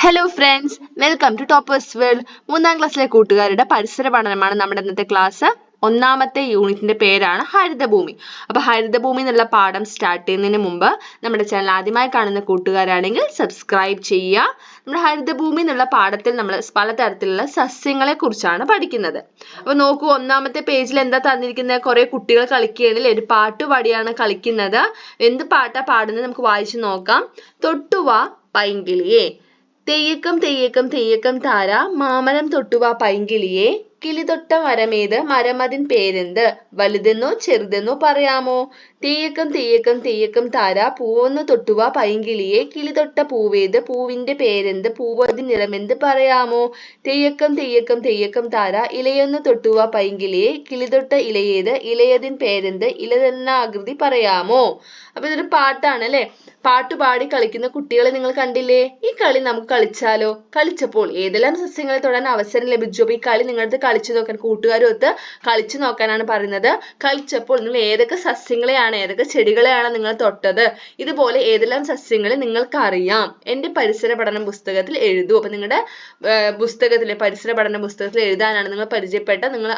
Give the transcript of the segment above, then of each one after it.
Hello friends, welcome to toppers world. 3ാം ക്ലാസ്സിലെ കൂട്ടുകാരുടെ പരിസര പഠനമാണ് നമ്മുടെ ഇന്നത്തെ ക്ലാസ്. ഒന്നാമത്തെ യൂണിറ്റിന്റെ പേരാണ് ഹരിതഭൂമി. അപ്പൊ ഹരിതഭൂമി എന്നുള്ള പാഠം സ്റ്റാർട്ട് ചെയ്യുന്നതിന് മുമ്പ് നമ്മുടെ ചാനൽ ആദ്യമായി കാണുന്ന കൂട്ടുകാരാണെങ്കിൽ സബ്സ്ക്രൈബ് ചെയ്യുക. നമ്മുടെ ഹരിതഭൂമി എന്നുള്ള പാഠത്തിൽ നമ്മൾ പലതരത്തിലുള്ള സസ്യങ്ങളെ കുറിച്ചാണ് പഠിക്കുന്നത്. അപ്പൊ നോക്കൂ, ഒന്നാമത്തെ പേജിൽ എന്താ തന്നിരിക്കുന്നത്? കുറെ കുട്ടികൾ കളിക്കുകയാണെങ്കിൽ ഒരു പാട്ട് പാടിയാണ് കളിക്കുന്നത്. എന്ത് പാട്ടാ പാടുന്നത് നമുക്ക് വായിച്ചു നോക്കാം. തൊട്ടുവാ പൈങ്കിളിയെ, തെയ്യക്കം തെയ്യക്കം തെയ്യക്കം താര, മാമരം തൊട്ടുവാ പൈങ്കിളിയെ, കിളി തൊട്ട മരമേത്, മരമതിൻ പേരെന്ത്, വലുതെന്നോ ചെറുതെന്നോ പറയാമോ? തെയ്യക്കം തെയ്യക്കം തെയ്യക്കം താര, പൂവൊന്നു തൊട്ടുവാ പൈങ്കിളിയെ, കിളി തൊട്ട പൂവേത്, പൂവിന്റെ പേരെന്ത്, പൂവതിൻ നിറമെന്ത് പറയാമോ? തെയ്യക്കം തെയ്യക്കം തെയ്യക്കം താര, ഇലയൊന്നു തൊട്ടുവാ പൈങ്കിളിയെ, കിളി തൊട്ട ഇലയേത്, ഇലയതിൻ പേരെന്ത്, ഇലതെന്ന ആകൃതി പറയാമോ? അപ്പൊ ഇതൊരു പാട്ടാണ് അല്ലെ. പാട്ടുപാടി കളിക്കുന്ന കുട്ടികളെ നിങ്ങൾ കണ്ടില്ലേ? ഈ കളി നമുക്ക് കളിച്ചാലോ? കളിച്ചപ്പോൾ ഏതെല്ലാം സസ്യങ്ങളെ തൊടാൻ അവസരം ലഭിച്ചു? അപ്പൊ ഈ കളി നിങ്ങളടുത്ത് കളിച്ചു നോക്കാൻ, കൂട്ടുകാരൊത്ത് കളിച്ചു നോക്കാനാണ് പറയുന്നത്. കളിച്ചപ്പോൾ നിങ്ങൾ ഏതൊക്കെ സസ്യങ്ങളെയാണ്, ഏതൊക്കെ ചെടികളെയാണ് നിങ്ങൾ തൊട്ടത്? ഇതുപോലെ ഏതെല്ലാം സസ്യങ്ങളെ നിങ്ങൾക്ക് അറിയാം? എന്റെ പരിസര പഠന പുസ്തകത്തിൽ എഴുതൂ. അപ്പൊ നിങ്ങളുടെ പുസ്തകത്തിലെ പരിസര പഠന പുസ്തകത്തിൽ എഴുതാനാണ്, നിങ്ങൾ പരിചയപ്പെട്ട, നിങ്ങൾ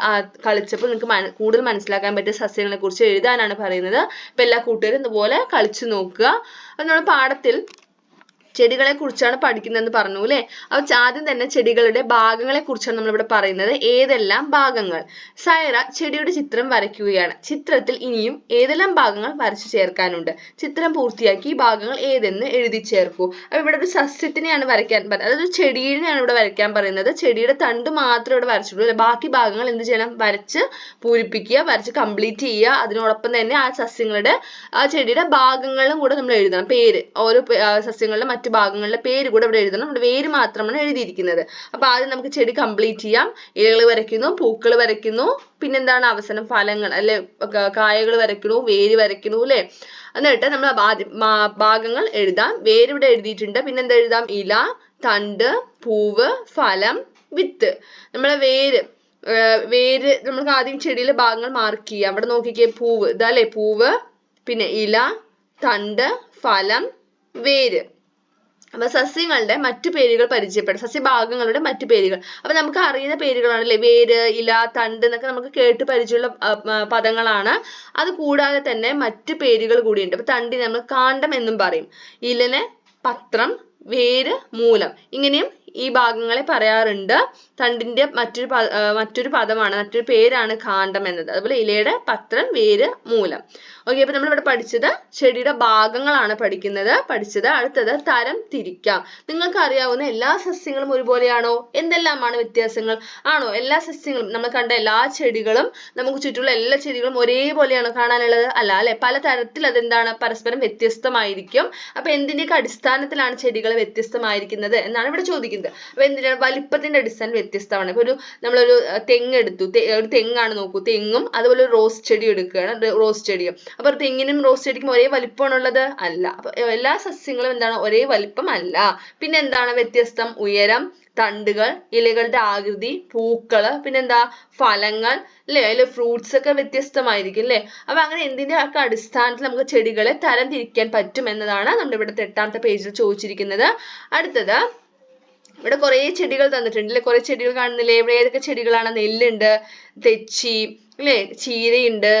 കളിച്ചപ്പോൾ നിങ്ങൾക്ക് കൂടുതൽ മനസ്സിലാക്കാൻ പറ്റിയ സസ്യങ്ങളെ കുറിച്ച് എഴുതാനാണ് പറയുന്നത്. അപ്പൊ എല്ലാ കൂട്ടുകാരും ഇതുപോലെ കളിച്ചു നോക്കുക. അത് നമ്മുടെ പാഠത്തിൽ ചെടികളെ കുറിച്ചാണ് പഠിക്കുന്നതെന്ന് പറഞ്ഞു അല്ലെ. അപ്പൊ ആദ്യം തന്നെ ചെടികളുടെ ഭാഗങ്ങളെ കുറിച്ചാണ് നമ്മളിവിടെ പറയുന്നത്. ഏതെല്ലാം ഭാഗങ്ങൾ? സൈറ ചെടിയുടെ ചിത്രം വരയ്ക്കുകയാണ്. ചിത്രത്തിൽ ഇനിയും ഏതെല്ലാം ഭാഗങ്ങൾ വരച്ചു ചേർക്കാനുണ്ട്? ചിത്രം പൂർത്തിയാക്കി ഈ ഭാഗങ്ങൾ ഏതെന്ന് എഴുതി ചേർക്കൂ. അപ്പൊ ഇവിടെ ഒരു സസ്യത്തിനെയാണ് വരയ്ക്കാൻ പറയുന്നത്, അതായത് ചെടിയെയാണ് ഇവിടെ വരയ്ക്കാൻ പറയുന്നത്. ചെടിയുടെ തണ്ട് മാത്രം ഇവിടെ വരച്ചിട്ടുള്ളൂ. ബാക്കി ഭാഗങ്ങൾ എന്ത് ചെയ്യണം? വരച്ച് പൂരിപ്പിക്കുക, വരച്ച് കംപ്ലീറ്റ് ചെയ്യുക. അതിനോടൊപ്പം തന്നെ ആ സസ്യങ്ങളുടെ, ആ ചെടിയുടെ ഭാഗങ്ങളും കൂടെ നമ്മൾ എഴുതണം. പേര്, ഓരോ സസ്യങ്ങളുടെ മറ്റു ഭാഗങ്ങളുടെ പേര് കൂടെ ഇവിടെ എഴുതണം. ഇവിടെ വേര് മാത്രമാണ് എഴുതിയിരിക്കുന്നത്. അപ്പൊ ആദ്യം നമുക്ക് ചെടി കംപ്ലീറ്റ് ചെയ്യാം. ഇലകൾ വരയ്ക്കുന്നു, പൂക്കൾ വരയ്ക്കുന്നു, പിന്നെന്താണ് അവസാനം ഫലങ്ങൾ അല്ലെ, കായകൾ വരയ്ക്കണു, വേര് വരയ്ക്കണു അല്ലെ. എന്നിട്ട് നമ്മൾ ആദ്യം ഭാഗങ്ങൾ എഴുതാം. വേര് ഇവിടെ എഴുതിയിട്ടുണ്ട്. പിന്നെന്താ എഴുതാം? ഇല, തണ്ട്, പൂവ്, ഫലം, വിത്ത്. നമ്മളെ വേര് നമുക്ക് ആദ്യം ചെടിയിലെ ഭാഗങ്ങൾ മാർക്ക് ചെയ്യാം. അവിടെ നോക്കിക്കേ, പൂവ് ഇതല്ലേ പൂവ്, പിന്നെ ഇല, തണ്ട്, ഫലം, വേര്. അപ്പൊ സസ്യങ്ങളുടെ മറ്റു പേരുകൾ പരിചയപ്പെടാം, സസ്യഭാഗങ്ങളുടെ മറ്റു പേരുകൾ. അപ്പൊ നമുക്ക് അറിയുന്ന പേരുകളാണ് അല്ലെ, വേര്, ഇല, തണ്ട് എന്നൊക്കെ നമുക്ക് കേട്ട് പരിചയമുള്ള പദങ്ങളാണ്. അത് കൂടാതെ തന്നെ മറ്റു പേരുകൾ കൂടിയുണ്ട്. അപ്പൊ തണ്ടിനെ നമ്മൾ കാണ്ഡം എന്നും പറയും, ഇലനെ പത്രം, വേര് മൂലം, ഇങ്ങനെയും ഈ ഭാഗങ്ങളെ പറയാറുണ്ട്. തണ്ടിന്റെ മറ്റൊരു പദമാണ്, മറ്റൊരു പേരാണ് കാണ്ഡം എന്നത്. അതുപോലെ ഇലയുടെ പത്രം, വേര്, മൂലം. ഓക്കെ, അപ്പൊ നമ്മൾ ഇവിടെ പഠിച്ചത് ചെടിയുടെ ഭാഗങ്ങളാണ് പഠിച്ചത്. അടുത്തത് തരം തിരിക്കാം. നിങ്ങൾക്ക് അറിയാവുന്ന എല്ലാ സസ്യങ്ങളും ഒരുപോലെയാണോ? എന്തെല്ലാമാണ് വ്യത്യാസങ്ങൾ? ആണോ? എല്ലാ സസ്യങ്ങളും, നമ്മൾ കണ്ട എല്ലാ ചെടികളും, നമുക്ക് ചുറ്റുമുള്ള എല്ലാ ചെടികളും ഒരേപോലെയാണോ കാണാനുള്ളത്? അല്ല അല്ലെ. പലതരത്തിൽ അതെന്താണ്, പരസ്പരം വ്യത്യസ്തമായിരിക്കും. അപ്പൊ എന്തിന്റെയൊക്കെ അടിസ്ഥാനത്തിലാണ് ചെടികൾ വ്യത്യസ്തമായിരിക്കുന്നത് എന്നാണ് ഇവിടെ ചോദിക്കുന്നത്. അപ്പൊ എന്തിനാണ്? വലിപ്പത്തിന്റെ അടിസ്ഥാനം വ്യത്യസ്തമാണ്. ഇപ്പൊ നമ്മളൊരു തെങ്ങ് എടുത്തു, ഒരു തെങ്ങാണ് നോക്കൂ, തെങ്ങും അതുപോലെ ഒരു റോസ് ചെടി എടുക്കുകയാണ്, റോസ് ചെടിയും. അപ്പൊ തെങ്ങിനും റോസ് ചെടിക്കും ഒരേ വലിപ്പമാണുള്ളത്? അല്ല. അപ്പൊ എല്ലാ സസ്യങ്ങളും എന്താണ്, ഒരേ വലിപ്പം അല്ല. പിന്നെ എന്താണ് വ്യത്യസ്തം? ഉയരം, തണ്ടുകൾ, ഇലകളുടെ ആകൃതി, പൂക്കള്, പിന്നെന്താ ഫലങ്ങൾ അല്ലെ, അതിലെ ഫ്രൂട്ട്സ് ഒക്കെ വ്യത്യസ്തമായിരിക്കും അല്ലെ. അപ്പൊ അങ്ങനെ എന്തിന്റെ ഒക്കെ അടിസ്ഥാനത്തിൽ നമുക്ക് ചെടികളെ തരം തിരിക്കാൻ പറ്റും എന്നതാണ് നമ്മുടെ ഇവിടുത്തെ 8ാമത്തെ പേജിൽ ചോദിച്ചിരിക്കുന്നത്. അടുത്തത്, ഇവിടെ കുറെ ചെടികൾ തന്നിട്ടുണ്ട് അല്ലെ, കുറെ ചെടികൾ കാണുന്നില്ലേ? ഇവിടെ ഏതൊക്കെ ചെടികളാണ്? നെല്ലുണ്ട്, തെച്ചി അല്ലെ, ചീരയുണ്ട്.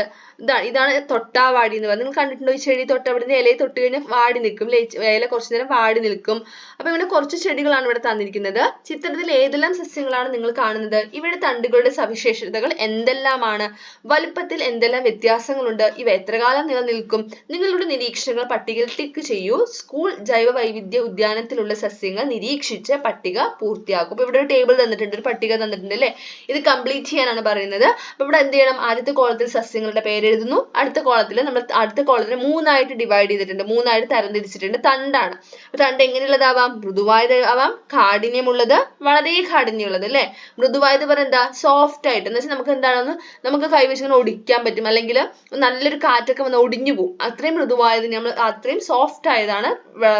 ഇതാണ് തൊട്ടാവാടി എന്ന് പറയുന്നത്. നിങ്ങൾ കണ്ടിട്ടുണ്ടോ ഈ ചെടി? തൊട്ടവിടുന്ന് ഇലയെ തൊട്ട് കഴിഞ്ഞാൽ വാടി നിൽക്കും അല്ലെ, ഇല കുറച്ചു നേരം വാടി നിൽക്കും. അപ്പൊ ഇവിടെ കുറച്ച് ചെടികളാണ് ഇവിടെ തന്നിരിക്കുന്നത്. ചിത്രത്തിൽ ഏതെല്ലാം സസ്യങ്ങളാണ് നിങ്ങൾ കാണുന്നത്? ഇവിടെ തണ്ടുകളുടെ സവിശേഷതകൾ എന്തെല്ലാമാണ്? വലുപ്പത്തിൽ എന്തെല്ലാം വ്യത്യാസങ്ങളുണ്ട്? ഇവ എത്ര കാലം നിലനിൽക്കും? നിങ്ങളുടെ നിരീക്ഷണങ്ങൾ പട്ടികയിൽ ടിക്ക് ചെയ്യൂ. സ്കൂൾ ജൈവ വൈവിധ്യ ഉദ്യാനത്തിലുള്ള സസ്യങ്ങൾ നിരീക്ഷിച്ച് പട്ടിക പൂർത്തിയാക്കും. അപ്പൊ ഇവിടെ ഒരു ടേബിൾ തന്നിട്ടുണ്ട്, ഒരു പട്ടിക തന്നിട്ടുണ്ട് അല്ലെ. ഇത് കംപ്ലീറ്റ് ചെയ്യാനാണ് പറയുന്നത്. അപ്പൊ ഇവിടെ എന്ത് ചെയ്യണം? ആദ്യത്തെ കോളത്തിൽ സസ്യങ്ങളുടെ പേര് എഴുതുന്നു. അടുത്ത കോളത്തിൽ നമ്മൾ അടുത്ത കോളത്തിനെ 3ആയിട്ട് ഡിവൈഡ് ചെയ്തിട്ടുണ്ട്, 3ആയിട്ട് തരംതിരിച്ചിട്ടുണ്ട്. തണ്ടാണ്. തണ്ട് എങ്ങനെയുള്ളതാവാം? മൃദുവായത് ആവാം, കാഠിന്യമുള്ളത്, വളരെ കാഠിന്യമുള്ളത് അല്ലെ. മൃദുവായത് പറഞ്ഞാൽ എന്താ? സോഫ്റ്റ് ആയിട്ട്, എന്ന് വെച്ചാൽ നമുക്ക് എന്താണെന്ന് നമുക്ക് കൈവശം ഒടിക്കാൻ പറ്റും, അല്ലെങ്കിൽ നല്ലൊരു കാറ്റൊക്കെ വന്ന് ഒടിഞ്ഞു പോകും. അത്രയും മൃദുവായത്, നമ്മൾ അത്രയും സോഫ്റ്റ് ആയതാണ്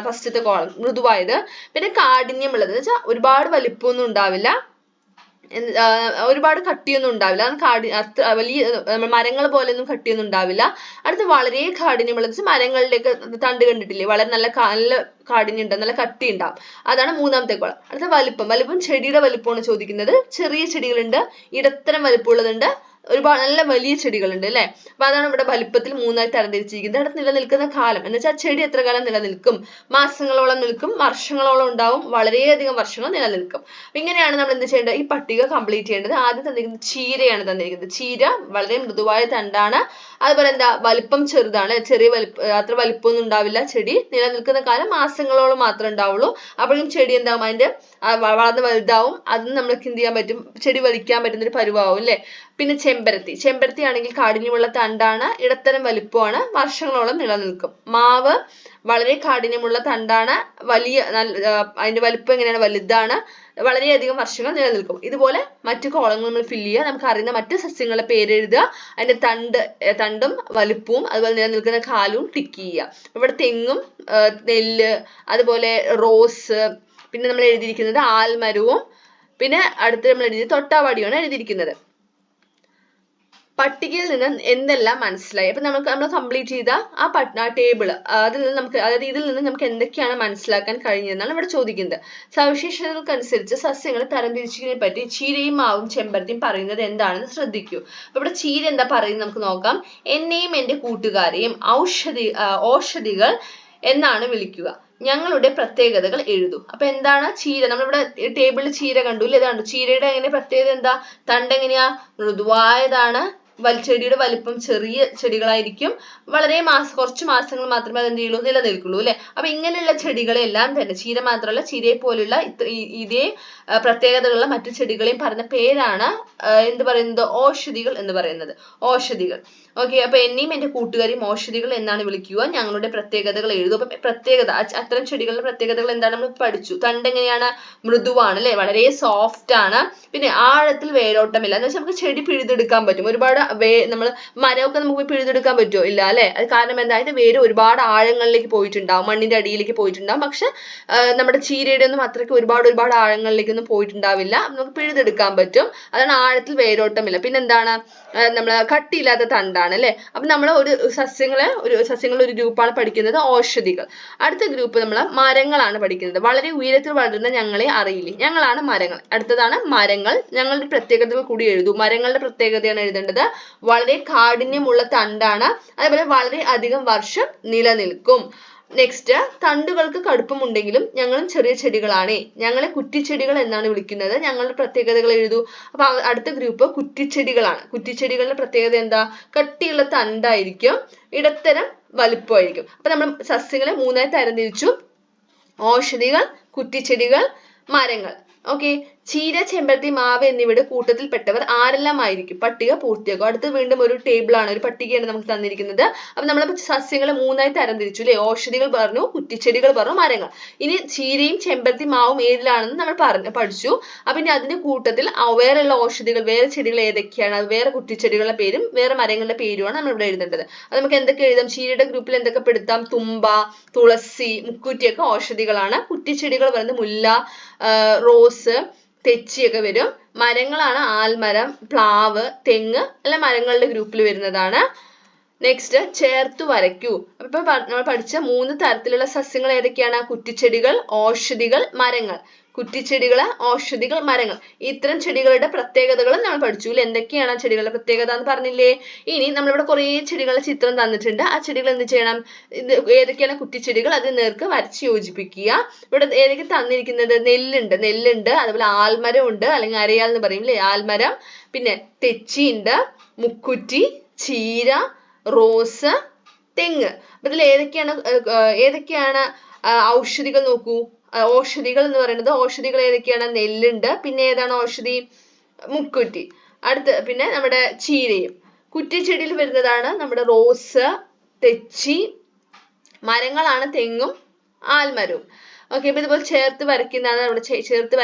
ഫസ്റ്റത്തെ കോളം, മൃദുവായത്. പിന്നെ കാഠിന്യമുള്ളത് എന്ന് വെച്ചാൽ ഒരുപാട് വലിപ്പമൊന്നും ഉണ്ടാവില്ല, ഒരുപാട് കട്ടിയൊന്നും ഉണ്ടാവില്ല, അത്ര വലിയ മരങ്ങൾ പോലെയൊന്നും കട്ടിയൊന്നും ഉണ്ടാവില്ല. അടുത്ത് വളരെ കാഠിന്യമുള്ളത് മരങ്ങളിലേക്ക് തണ്ട് കണ്ടിട്ടില്ലേ, വളരെ നല്ല കാഠിന്യം ഉണ്ടാവും, നല്ല കട്ടി ഉണ്ടാവും. അതാണ് മൂന്നാമത്തെ കോളം. അടുത്ത വലിപ്പം ചെടിയുടെ വലിപ്പമാണ് ചോദിക്കുന്നത്. ചെറിയ ചെടികളുണ്ട്, ഇടത്തരം വലിപ്പമുള്ളതുണ്ട്, ഒരുപാട് നല്ല വലിയ ചെടികളുണ്ട് അല്ലെ. അപ്പൊ അതാണ് ഇവിടെ വലിപ്പത്തിൽ മൂന്നായി തരംതിരിച്ചിരിക്കുന്നത്. അടുത്ത് നിലനിൽക്കുന്ന കാലം എന്ന് വെച്ചാൽ ചെടി എത്ര കാലം നിലനിൽക്കും, മാസങ്ങളോളം നിൽക്കും, വർഷങ്ങളോളം ഉണ്ടാവും, വളരെയധികം വർഷങ്ങൾ നിലനിൽക്കും. അപ്പൊ ഇങ്ങനെയാണ് നമ്മൾ എന്ത് ചെയ്യേണ്ടത്, ഈ പട്ടിക കംപ്ലീറ്റ് ചെയ്യേണ്ടത്. ആദ്യം തന്നിരിക്കുന്നത് ചീരയാണ് തന്നിരിക്കുന്നത്. ചീര വളരെ മൃദുവായ തണ്ടാണ്, അതുപോലെ എന്താ വലിപ്പം ചെറുതാണ്, ചെറിയ അത്ര വലിപ്പമൊന്നും ഉണ്ടാവില്ല. ചെടി നിലനിൽക്കുന്ന കാലം മാസങ്ങളോളം മാത്രമേ ഉണ്ടാവുള്ളൂ. അപ്പോഴും ചെടി എന്താവും, അതിന്റെ വളർന്ന് വലുതാവും, അതിന് നമ്മൾക്ക് എന്ത് ചെയ്യാൻ പറ്റും, ചെടി വലിക്കാൻ പറ്റുന്ന ഒരു പരുവാവും അല്ലെ. പിന്നെ ചെമ്പരത്തി ആണെങ്കിൽ കാഠിന്യമുള്ള തണ്ടാണ്, ഇടത്തരം വലിപ്പമാണ്, വർഷങ്ങളോളം നിലനിൽക്കും. മാവ് വളരെ കാഠിന്യമുള്ള തണ്ടാണ്, അതിന്റെ വലിപ്പം എങ്ങനെയാണ്, വലുതാണ്, വളരെയധികം വർഷങ്ങൾ നിലനിൽക്കും. ഇതുപോലെ മറ്റു കോളങ്ങൾ നമ്മൾ ഫില്ല് ചെയ്യുക. നമുക്ക് അറിയുന്ന മറ്റു സസ്യങ്ങളുടെ പേര് എഴുതുക, അതിന്റെ തണ്ടും വലിപ്പവും അതുപോലെ നിലനിൽക്കുന്ന കാലവും ടിക്ക് ചെയ്യുക. ഇവിടെ തെങ്ങും നെല്ല്, അതുപോലെ റോസ്, പിന്നെ നമ്മൾ എഴുതിയിരിക്കുന്നത് ആൽമരവും, പിന്നെ അടുത്ത് നമ്മൾ എഴുതിയത് തൊട്ടാവാടിയുമാണ് എഴുതിയിരിക്കുന്നത്. പട്ടികയിൽ നിന്ന് എന്തെല്ലാം മനസ്സിലായി? അപ്പൊ നമ്മൾ കംപ്ലീറ്റ് ചെയ്ത ആ ടേബിൾ, അതിൽ നിന്ന് നമുക്ക്, അതായത് ഇതിൽ നിന്ന് നമുക്ക് എന്തൊക്കെയാണ് മനസ്സിലാക്കാൻ കഴിഞ്ഞതെന്നാണ് ഇവിടെ ചോദിക്കുന്നത്. സവിശേഷതകൾക്കനുസരിച്ച് സസ്യങ്ങളെ തരംതിരിച്ചതിനെ പറ്റി ചീരയും മാവും ചെമ്പരത്തിയും പറയുന്നത് എന്താണെന്ന് ശ്രദ്ധിക്കൂ. അപ്പൊ ഇവിടെ ചീര എന്താ പറയുന്നത് നമുക്ക് നോക്കാം. എന്നെയും എന്റെ കൂട്ടുകാരെയും ഓഷധികൾ എന്നാണ് വിളിക്കുക. ഞങ്ങളുടെ പ്രത്യേകതകൾ എഴുതൂ. അപ്പൊ എന്താണ് ചീര, നമ്മളിവിടെ ടേബിളിൽ ചീര കണ്ടു അല്ലേ. ഇതാണ് ചീരയുടെ എങ്ങനെ പ്രത്യേകത, എന്താ, തണ്ട് എങ്ങനെയാ, മൃദുവായതാണ്, ചെടിയുടെ വലിപ്പം ചെറിയ ചെടികളായിരിക്കും, വളരെ കുറച്ച് മാസങ്ങൾ മാത്രമേ അത് എന്ത് ചെയ്യുള്ളൂ, നിലനിൽക്കുള്ളൂ അല്ലെ. അപ്പൊ ഇങ്ങനെയുള്ള ചെടികളെല്ലാം തന്നെ, ചീര മാത്രമല്ല ചീരയെ പോലുള്ള ഇതേ പ്രത്യേകതകളുള്ള മറ്റു ചെടികളെയും പറഞ്ഞ പേരാണ് എന്ത് പറയുന്നത്, ഓഷധികൾ എന്ന് പറയുന്നത്. ഓഷധികൾ. ഓക്കെ. അപ്പൊ എന്നെയും എന്റെ കൂട്ടുകാരെയും ഓഷധികൾ എന്നാണ് വിളിക്കുക. ഞങ്ങളുടെ പ്രത്യേകതകൾ എഴുതും. അപ്പൊ പ്രത്യേകത, അത്തരം ചെടികളുടെ പ്രത്യേകതകൾ എന്താണ് നമ്മൾ പഠിച്ചു. തണ്ട് എങ്ങനെയാണ്, മൃദുവാണ് അല്ലെ, വളരെ സോഫ്റ്റ് ആണ്. പിന്നെ ആഴത്തിൽ വേരോട്ടമില്ല, എന്ന് വെച്ചാൽ നമുക്ക് ചെടി പിഴുതെടുക്കാൻ പറ്റും. ഒരുപാട് നമ്മൾ മരമൊക്കെ നമുക്ക് പിഴുതെടുക്കാൻ പറ്റുമോ, ഇല്ല അല്ലെ. അത് കാരണം എന്താ, അതിന്റെ വേര് ഒരുപാട് ആഴങ്ങളിലേക്ക് പോയിട്ടുണ്ടാവും, മണ്ണിന്റെ അടിയിലേക്ക് പോയിട്ടുണ്ടാവും. പക്ഷെ നമ്മുടെ ചീരയുടെ ഒന്നും അത്രയ്ക്ക് ഒരുപാട് ആഴങ്ങളിലേക്കൊന്നും പോയിട്ടുണ്ടാവില്ല, നമുക്ക് പിഴുതെടുക്കാൻ പറ്റും. അതാണ് ആഴത്തിൽ വേരോട്ടമില്ല. പിന്നെന്താണ്, നമ്മൾ കട്ടിയില്ലാത്ത തണ്ടാണ് അല്ലെ. അപ്പൊ നമ്മൾ സസ്യങ്ങളുടെ ഒരു ഗ്രൂപ്പാണ് പഠിക്കുന്നത്, ഓഷധികൾ. അടുത്ത ഗ്രൂപ്പ് നമ്മൾ മരങ്ങളാണ് പഠിക്കുന്നത്. വളരെ ഉയരത്തിൽ വളരുന്ന ഞങ്ങളെ അറിയില്ലേ, ഞങ്ങളാണ് മരങ്ങൾ. അടുത്തതാണ് മരങ്ങൾ. ഞങ്ങളുടെ പ്രത്യേകതകൾ കൂടി എഴുതൂ. മരങ്ങളുടെ പ്രത്യേകതയാണ് എഴുതേണ്ടത്. വളരെ കാഠിന്യമുള്ള തണ്ടാണ്, അതേപോലെ വളരെ അധികം വർഷം നിലനിൽക്കും. നെക്സ്റ്റ്, തണ്ടുകൾക്ക് കടുപ്പമുണ്ടെങ്കിലും ഞങ്ങളും ചെറിയ ചെടികളാണ്, ഞങ്ങളെ കുറ്റിച്ചെടികൾ എന്നാണ് വിളിക്കുന്നത്. ഞങ്ങളുടെ പ്രത്യേകതകൾ എഴുതൂ. അപ്പൊ അടുത്ത ഗ്രൂപ്പ് കുറ്റിച്ചെടികളാണ്. കുറ്റിച്ചെടികളുടെ പ്രത്യേകത എന്താ, കട്ടിയുള്ള തണ്ടായിരിക്കും, ഇടത്തരം വലുപ്പമായിരിക്കും. അപ്പൊ നമ്മൾ സസ്യങ്ങളെ മൂന്നായി തരംതിരിച്ചു: ഓഷധികൾ, കുറ്റിച്ചെടികൾ, മരങ്ങൾ. ഓക്കെ. ചീര, ചെമ്പരത്തി, മാവ് എന്നിവയുടെ കൂട്ടത്തിൽപ്പെട്ടവർ ആരെല്ലാം ആയിരിക്കും? പട്ടിക പൂർത്തിയാക്കും. അടുത്ത് വീണ്ടും ഒരു ടേബിൾ ആണ്, ഒരു പട്ടികയാണ് നമുക്ക് തന്നിരിക്കുന്നത്. അപ്പൊ നമ്മൾ സസ്യങ്ങളെ മൂന്നായി തരംതിരിച്ചു അല്ലെ. ഓഷധികൾ പറഞ്ഞു, കുറ്റിച്ചെടികൾ പറഞ്ഞു, മരങ്ങൾ. ഇനി ചീരയും ചെമ്പരത്തി മാവും ഏതിലാണെന്ന് നമ്മൾ പഠിച്ചു. അപ്പൊ ഇനി അതിന്റെ കൂട്ടത്തിൽ വേറെയുള്ള ഓഷധികൾ, വേറെ ചെടികൾ ഏതൊക്കെയാണ്, വേറെ കുറ്റിച്ചെടികളുടെ പേരും വേറെ മരങ്ങളുടെ പേരുമാണ് നമ്മൾ ഇവിടെ എഴുതേണ്ടത്. അത് നമുക്ക് എന്തൊക്കെ എഴുതാം, ചീരയുടെ ഗ്രൂപ്പിൽ എന്തൊക്കെ പെടുത്താം, തുമ്പ, തുളസി, മുക്കുറ്റിയൊക്കെ ഓഷധികളാണ്. കുറ്റിച്ചെടികൾ പറയുന്നത് മുല്ല, റോസ്, തെച്ചിയൊക്കെ വരും. മരങ്ങളാണ് ആൽമരം, പ്ലാവ്, തെങ്ങ് എല്ലാം മരങ്ങളുടെ ഗ്രൂപ്പിൽ വരുന്നതാണ്. നെക്സ്റ്റ്, ചേർത്തു വരയ്ക്കൂ. അപ്പൊ നമ്മൾ പഠിച്ച 3 തരത്തിലുള്ള സസ്യങ്ങൾ ഏതൊക്കെയാണ്? കുറ്റിച്ചെടികൾ, ഓഷധികൾ, മരങ്ങൾ. കുറ്റിച്ചെടികൾ, ഓഷധികൾ, മരങ്ങൾ. ഇത്തരം ചെടികളുടെ പ്രത്യേകതകൾ നമ്മൾ പഠിച്ചു. എന്തൊക്കെയാണ് ആ ചെടികളുടെ പ്രത്യേകത എന്ന് പറഞ്ഞില്ലേ. ഇനി നമ്മളിവിടെ കുറേ ചെടികളുടെ ചിത്രം തന്നിട്ടുണ്ട്. ആ ചെടികൾ എന്ത് ചെയ്യണം, ഏതൊക്കെയാണ് കുറ്റിച്ചെടികൾ, അത് നേർക്ക് വരച്ച് യോജിപ്പിക്കുക. ഇവിടെ ഏതൊക്കെ തന്നിരിക്കുന്നത്, നെല്ലുണ്ട്, അതുപോലെ ആൽമരം ഉണ്ട്, അല്ലെങ്കിൽ അരയാൽ എന്ന് പറയും അല്ലേ, ആൽമരം. പിന്നെ തെച്ചി ഉണ്ട്, മുക്കുറ്റി, ചീര, റോസ്, തെങ്ങ്. അപ്പൊ ഇതിൽ ഏതൊക്കെയാണ് ഔഷധികൾ നോക്കൂ. ഓഷധികൾ എന്ന് പറയുന്നത്, ഓഷധികൾ ഏതൊക്കെയാണ്, നെല്ലുണ്ട്, പിന്നെ ഏതാണ് ഓഷധി, മുക്കുറ്റി. പിന്നെ നമ്മുടെ ചീരയും. കുറ്റിച്ചെടിയിൽ വരുന്നതാണ് നമ്മുടെ റോസ്, തെച്ചി. മരങ്ങളാണ് തെങ്ങും ആൽമരവും. ഓക്കെ, അപ്പൊ ഇതുപോലെ ചേർത്ത് വരയ്ക്കുന്നതാണ്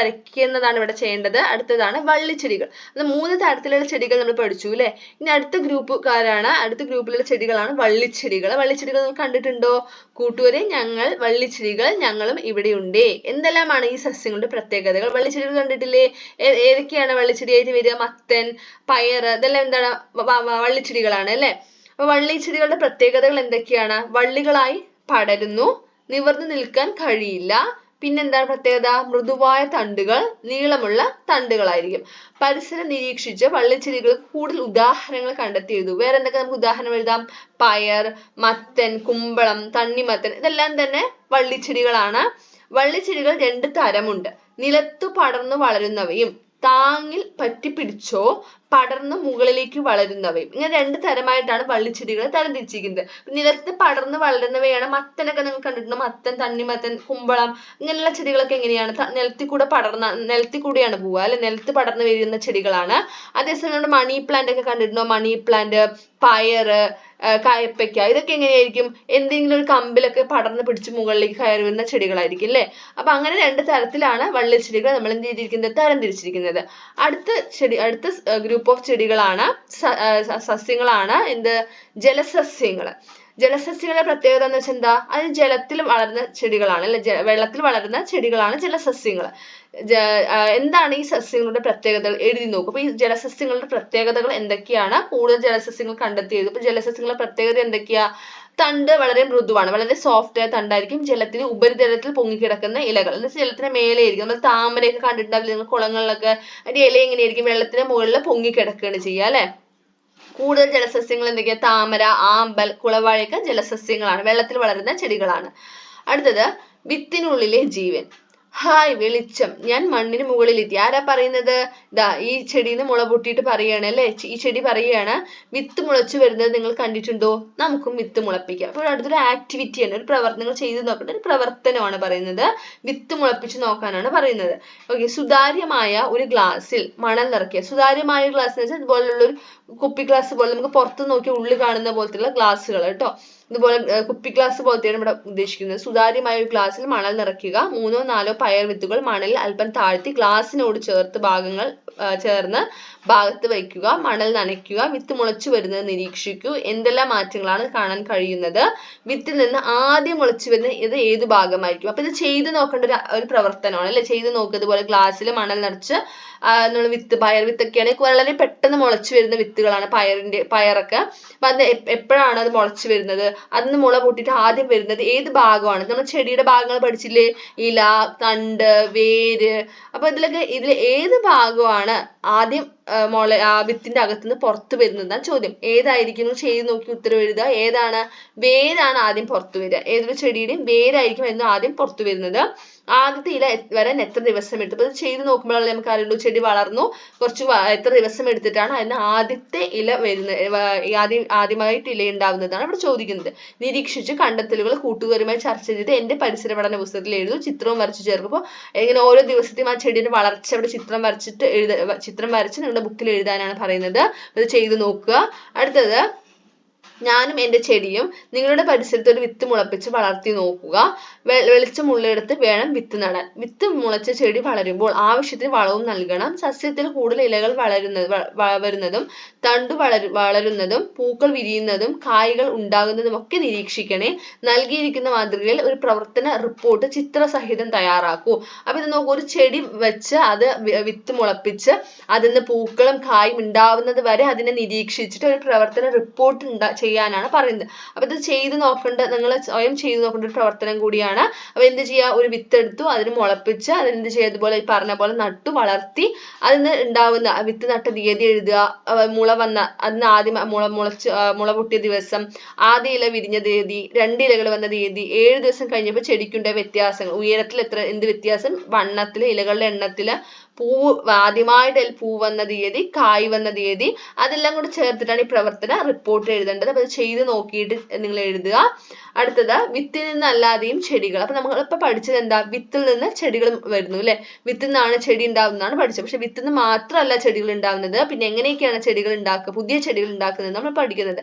ഇവിടെ ചെയ്യേണ്ടത്. അടുത്തതാണ് വള്ളിച്ചെടികൾ. അത് 3 തരത്തിലുള്ള ചെടികൾ നമ്മൾ പഠിച്ചു അല്ലെ. ഇനി അടുത്ത ഗ്രൂപ്പിലുള്ള ചെടികളാണ് വള്ളിച്ചെടികൾ. വള്ളിച്ചെടികൾ നിങ്ങൾ കണ്ടിട്ടുണ്ടോ കൂട്ടുകാരെ? വള്ളിച്ചെടികൾ ഞങ്ങളും ഇവിടെയുണ്ട്. എന്തെല്ലാമാണ് ഈ സസ്യങ്ങളുടെ പ്രത്യേകതകൾ? വള്ളിച്ചെടികൾ കണ്ടിട്ടില്ലേ? ഏതൊക്കെയാണ് വള്ളിച്ചെടിയായിട്ട് വരിക? മത്തൻ, പയർ, ഇതെല്ലാം എന്താണ് വള്ളിച്ചെടികളാണ് അല്ലെ. അപ്പൊ വള്ളിച്ചെടികളുടെ പ്രത്യേകതകൾ എന്തൊക്കെയാണ്? വള്ളികളായി പടരുന്നു, നിവർന്നു നിൽക്കാൻ കഴിയില്ല, പിന്നെന്താണ് പ്രത്യേകത? മൃദുവായ തണ്ടുകൾ, നീളമുള്ള തണ്ടുകളായിരിക്കും. പരിസരം നിരീക്ഷിച്ച് വള്ളിച്ചെടികൾക്ക് കൂടുതൽ ഉദാഹരണങ്ങൾ കണ്ടെത്തി എഴുതൂ. വേറെ എന്തൊക്കെ നമുക്ക് ഉദാഹരണം എഴുതാം? പയർ, മത്തൻ, കുമ്പളം, തണ്ണിമത്തൻ, ഇതെല്ലാം തന്നെ വള്ളിച്ചെടികളാണ്. വള്ളിച്ചെടികൾ 2 തരമുണ്ട്. നിലത്തു പടർന്നു വളരുന്നവയും താങ്ങിൽ പറ്റിപ്പിടിച്ചോ പടർന്ന് മുകളിലേക്ക് വളരുന്നവയും. ഇങ്ങനെ 2 തരമായിട്ടാണ് വള്ളിച്ചെടികളെ തരംതിരിച്ചിരിക്കുന്നത്. നിലത്ത് പടർന്ന് വളരുന്നവയാണ് മത്തനൊക്കെ നിങ്ങൾ കണ്ടിട്ടുണ്ടോ? മത്തൻ, തണ്ണിമത്തൻ, കുമ്പളം, ഇങ്ങനെയുള്ള ചെടികളൊക്കെ എങ്ങനെയാണ്? നിലത്തിൽ കൂടെയാണ് പോവുക അല്ലെ, നിലത്ത് പടർന്നു വരുന്ന ചെടികളാണ്. അതേസമയം നമ്മുടെ മണി പ്ലാന്റ് ഒക്കെ കണ്ടിട്ടുണ്ടോ? മണി പ്ലാന്റ്, പയറ്, കയപ്പയ്ക്ക, ഇതൊക്കെ എങ്ങനെയായിരിക്കും? എന്തെങ്കിലും ഒരു കമ്പിലൊക്കെ പടർന്ന് പിടിച്ച് മുകളിലേക്ക് കയറി വരുന്ന ചെടികളായിരിക്കും അല്ലെ. അപ്പൊ അങ്ങനെ 2 തരത്തിലാണ് വള്ളിച്ചെടികൾ നമ്മൾ എന്ത് ചെയ്തിരിക്കുന്നത്? തരംതിരിച്ചിരിക്കുന്നത്. അടുത്ത ഗ്രൂപ്പ് ഓഫ് ചെടികളാണ് സസ്യങ്ങളാണ് എന്ത്? ജലസസ്യങ്ങൾ. ജലസസ്യങ്ങളുടെ പ്രത്യേകത എന്ന് വെച്ചാൽ എന്താ? അത് ജലത്തിൽ വളരുന്ന ചെടികളാണ് അല്ലെ, വെള്ളത്തിൽ വളരുന്ന ചെടികളാണ് ജലസസ്യങ്ങൾ. എന്താണ് ഈ സസ്യങ്ങളുടെ പ്രത്യേകതകൾ? എഴുതി നോക്കും. അപ്പൊ ഈ ജലസസ്യങ്ങളുടെ പ്രത്യേകതകൾ എന്തൊക്കെയാണ്? കൂടുതൽ ജലസസ്യങ്ങൾ കണ്ടെത്തിയത്. അപ്പൊ ജലസസ്യങ്ങളുടെ പ്രത്യേകത എന്തൊക്കെയാ? തണ്ട് വളരെ മൃദുവാണ്, വളരെ സോഫ്റ്റ് ആയ തണ്ടായിരിക്കും. ജലത്തിന് ഉപരിതലത്തിൽ പൊങ്ങിക്കിടക്കുന്ന ഇലകൾ, എന്ന് വെച്ചാൽ ജലത്തിന് മേലെ ആയിരിക്കും. നമ്മൾ താമരയൊക്കെ കണ്ടിട്ടുണ്ടാവില്ല നിങ്ങൾ കുളങ്ങളിലൊക്കെ? അതിന്റെ ഇല എങ്ങനെയായിരിക്കും? വെള്ളത്തിന് മുകളിൽ പൊങ്ങിക്കിടക്കുകയാണ് ചെയ്യുക അല്ലെ. കൂടുതൽ ജലസസ്യങ്ങൾ എന്തൊക്കെയാ? താമര, ആമ്പൽ, കുളവാഴയൊക്കെ ജലസസ്യങ്ങളാണ്, വെള്ളത്തിൽ വളരുന്ന ചെടികളാണ്. അടുത്തത് വിത്തിനുള്ളിലെ ജീവൻ. ഹായ് വെളിച്ചം, ഞാൻ മണ്ണിന് മുകളിലെത്തി. ആരാ പറയുന്നത്? ദാ ഈ ചെടിന്ന് മുള പൊട്ടിയിട്ട് പറയാണ് അല്ലെ. ഈ ചെടി പറയാണ് വിത്ത് മുളച്ചു വരുന്നത് നിങ്ങൾ കണ്ടിട്ടുണ്ടോ? നമുക്കും വിത്ത് മുളപ്പിക്കാം. അപ്പോൾ അടുത്തൊരു ആക്ടിവിറ്റിയാണ്, ഒരു പ്രവർത്തനങ്ങൾ ചെയ്ത് നോക്കേണ്ട ഒരു പ്രവർത്തനമാണ് പറയുന്നത്. വിത്ത് മുളപ്പിച്ച് നോക്കാനാണ് പറയുന്നത്. ഓക്കെ, സുതാര്യമായ ഒരു ഗ്ലാസ്സിൽ മണൽ നിറയ്ക്കുക. സുതാര്യമായ ഗ്ലാസ് എന്ന് വെച്ചാൽ ഇതുപോലുള്ള ഒരു കുപ്പി ഗ്ലാസ് പോലെ, നമുക്ക് പുറത്ത് നോക്കി ഉള്ളിൽ കാണുന്ന പോലത്തെയുള്ള ഗ്ലാസ്സുകൾ കേട്ടോ. ഇതുപോലെ കുപ്പി ഗ്ലാസ് പോലത്തെയാണ് ഇവിടെ ഉദ്ദേശിക്കുന്നത്. സുതാര്യമായ ഒരു ഗ്ലാസ്സിൽ മണൽ നിറയ്ക്കുക. 3 or 4 പയർ വിത്തുകൾ മണലിൽ അല്പം താഴ്ത്തി ഗ്ലാസ്സിനോട് ചേർന്ന് ഭാഗത്ത് വയ്ക്കുക. മണൽ നനയ്ക്കുക. വിത്ത് മുളച്ചു വരുന്നത് നിരീക്ഷിക്കൂ. എന്തെല്ലാം മാറ്റങ്ങളാണ് കാണാൻ കഴിയുന്നത്? വിത്തിൽ നിന്ന് ആദ്യം മുളച്ചു വരുന്ന ഇത് ഏത് ഭാഗമായിരിക്കും? അപ്പൊ ഇത് ചെയ്ത് നോക്കേണ്ട ഒരു പ്രവർത്തനമാണ് അല്ലെ. ചെയ്ത് നോക്കുക. ഇതുപോലെ ഗ്ലാസ്സിൽ മണൽ നിറച്ച് പയർ വിത്തൊക്കെയാണ് വളരെ പെട്ടെന്ന് മുളച്ചു വരുന്ന വിത്തുകളാണ് പയറൊക്കെ. അപ്പൊ അത് എപ്പോഴാണ് അത് മുളച്ചു വരുന്നത്? അതിന് മുള പൊട്ടിയിട്ട് ആദ്യം വരുന്നത് ഏത് ഭാഗമാണ്? നമ്മൾ ചെടിയുടെ ഭാഗങ്ങൾ പഠിച്ചില്ലേ? ഇല, തണ്ട്, വേര്. അപ്പൊ ഇതിൽ ഏത് ഭാഗമാണ് ആദ്യം വിത്തിന്റെ അകത്തുനിന്ന് പുറത്തു വരുന്നതാണ് ചോദ്യം. ഏതായിരിക്കും? ചെയ്ത് നോക്കി ഉത്തരം എഴുതുക. ഏതാണ്? വേരാണ് ആദ്യം പുറത്തു വരിക. ഏതൊരു ചെടിയുടെയും വേരായിരിക്കും ആദ്യം പുറത്തു വരുന്നത്. ആദ്യത്തെ ഇല വരാൻ എത്ര ദിവസം എടുത്തു? അപ്പൊ ഇത് ചെയ്ത് നോക്കുമ്പോഴല്ലേ നമുക്ക് അറിയുള്ളൂ ചെടി വളർന്നു എത്ര ദിവസം എടുത്തിട്ടാണ് അതിന് ആദ്യത്തെ ഇല വരുന്നത്, ആദ്യമായിട്ട് ഇല ഉണ്ടാവുന്നതാണ് ഇവിടെ ചോദിക്കുന്നത്. നിരീക്ഷിച്ച് കണ്ടെത്തലുകൾ കൂട്ടുകാരുമായി ചർച്ച ചെയ്ത് എന്റെ പരിസര പഠന പുസ്തകത്തിൽ എഴുതൂ. ചിത്രവും വരച്ച് ചേർക്കുമ്പോൾ ഇങ്ങനെ ഓരോ ദിവസത്തെയും ആ ചെടിയുടെ വളർച്ച അവിടെ ചിത്രം വരച്ച് നിങ്ങളുടെ ബുക്കിൽ എഴുതാനാണ് പറയുന്നത്. ഇത് ചെയ്ത് നോക്കുക. അടുത്തത്, ഞാനും എൻ്റെ ചെടിയും നിങ്ങളുടെ പരിസരത്ത് ഒരു വിത്ത് മുളപ്പിച്ച് വളർത്തി നോക്കുക. വെളിച്ചമുള്ളിടത്ത് വേണം വിത്ത് നടാൻ. വിത്ത് മുളച്ച ചെടി വളരുമ്പോൾ ആവശ്യത്തിന് വളവും നൽകണം. സസ്യത്തിൽ കൂടുതൽ ഇലകൾ വരുന്നതും തണ്ടു വളരുന്നതും പൂക്കൾ വിരിയുന്നതും കായ്കൾ ഉണ്ടാകുന്നതും ഒക്കെ നിരീക്ഷിക്കണേ. നൽകിയിരിക്കുന്ന മാതൃകയിൽ ഒരു പ്രവർത്തന റിപ്പോർട്ട് ചിത്രസഹിതം തയ്യാറാക്കൂ. അപ്പൊ ഇത് നോക്കൂ, ഒരു ചെടി വെച്ച് അത് വിത്ത് മുളപ്പിച്ച് അതിന്ന് പൂക്കളും കായും ഉണ്ടാവുന്നത് വരെ അതിനെ നിരീക്ഷിച്ചിട്ട് ഒരു പ്രവർത്തന റിപ്പോർട്ട് ചെയ്യാനാണ് പറയുന്നത്. അപ്പൊ ഇത് ചെയ്ത് നോക്കേണ്ട, നിങ്ങൾ സ്വയം ചെയ്ത് നോക്കേണ്ട ഒരു പ്രവർത്തനം കൂടിയാണ്. അപ്പൊ എന്ത് ചെയ്യുക? ഒരു വിത്ത് എടുത്തു, അതിന് മുളപ്പിച്ച് അതെന്ത് ചെയ്യുക? ഇതുപോലെ പറഞ്ഞ പോലെ നട്ടു വളർത്തി അതിന് ഉണ്ടാവുന്ന വിത്ത് നട്ട തീയതി എഴുതുക. അതിന് ആദ്യം മുള പൊട്ടിയ ദിവസം, ആദ്യ ഇല വിരിഞ്ഞ തീയതി, 2 ഇലകൾ വന്ന തീയതി, 7 ദിവസം കഴിഞ്ഞപ്പോൾ ചെടിക്കുണ്ടായ വ്യത്യാസങ്ങൾ, ഉയരത്തിൽ എന്ത് വ്യത്യാസം, വണ്ണത്തില്, ഇലകളുടെ എണ്ണത്തില്, ആദ്യമായിട്ട് പൂ വന്ന തീയതി, കായ് വന്ന തീയതി, അതെല്ലാം കൂടി ചേർത്തിട്ടാണ് ഈ പ്രവർത്തന റിപ്പോർട്ട് എഴുതേണ്ടത്. അപ്പൊ അത് ചെയ്ത് നോക്കിയിട്ട് നിങ്ങൾ എഴുതുക. അടുത്തത്, വിത്തിൽ നിന്നല്ലാതെയും ചെടികൾ. അപ്പൊ നമ്മളിപ്പോ പഠിച്ചത് എന്താ? വിത്തിൽ നിന്ന് ചെടികൾ വരുന്നു അല്ലെ. വിത്തിൽ നിന്നാണ് ചെടി ഉണ്ടാവുന്നതാണ് പഠിച്ചത്. പക്ഷെ വിത്തിൽ നിന്ന് മാത്രമല്ല ചെടികൾ ഉണ്ടാവുന്നത്. പിന്നെ എങ്ങനെയൊക്കെയാണ് ചെടികൾ ഉണ്ടാക്കുക, പുതിയ ചെടികൾ ഉണ്ടാക്കുന്നത് നമ്മൾ പഠിക്കുന്നത്,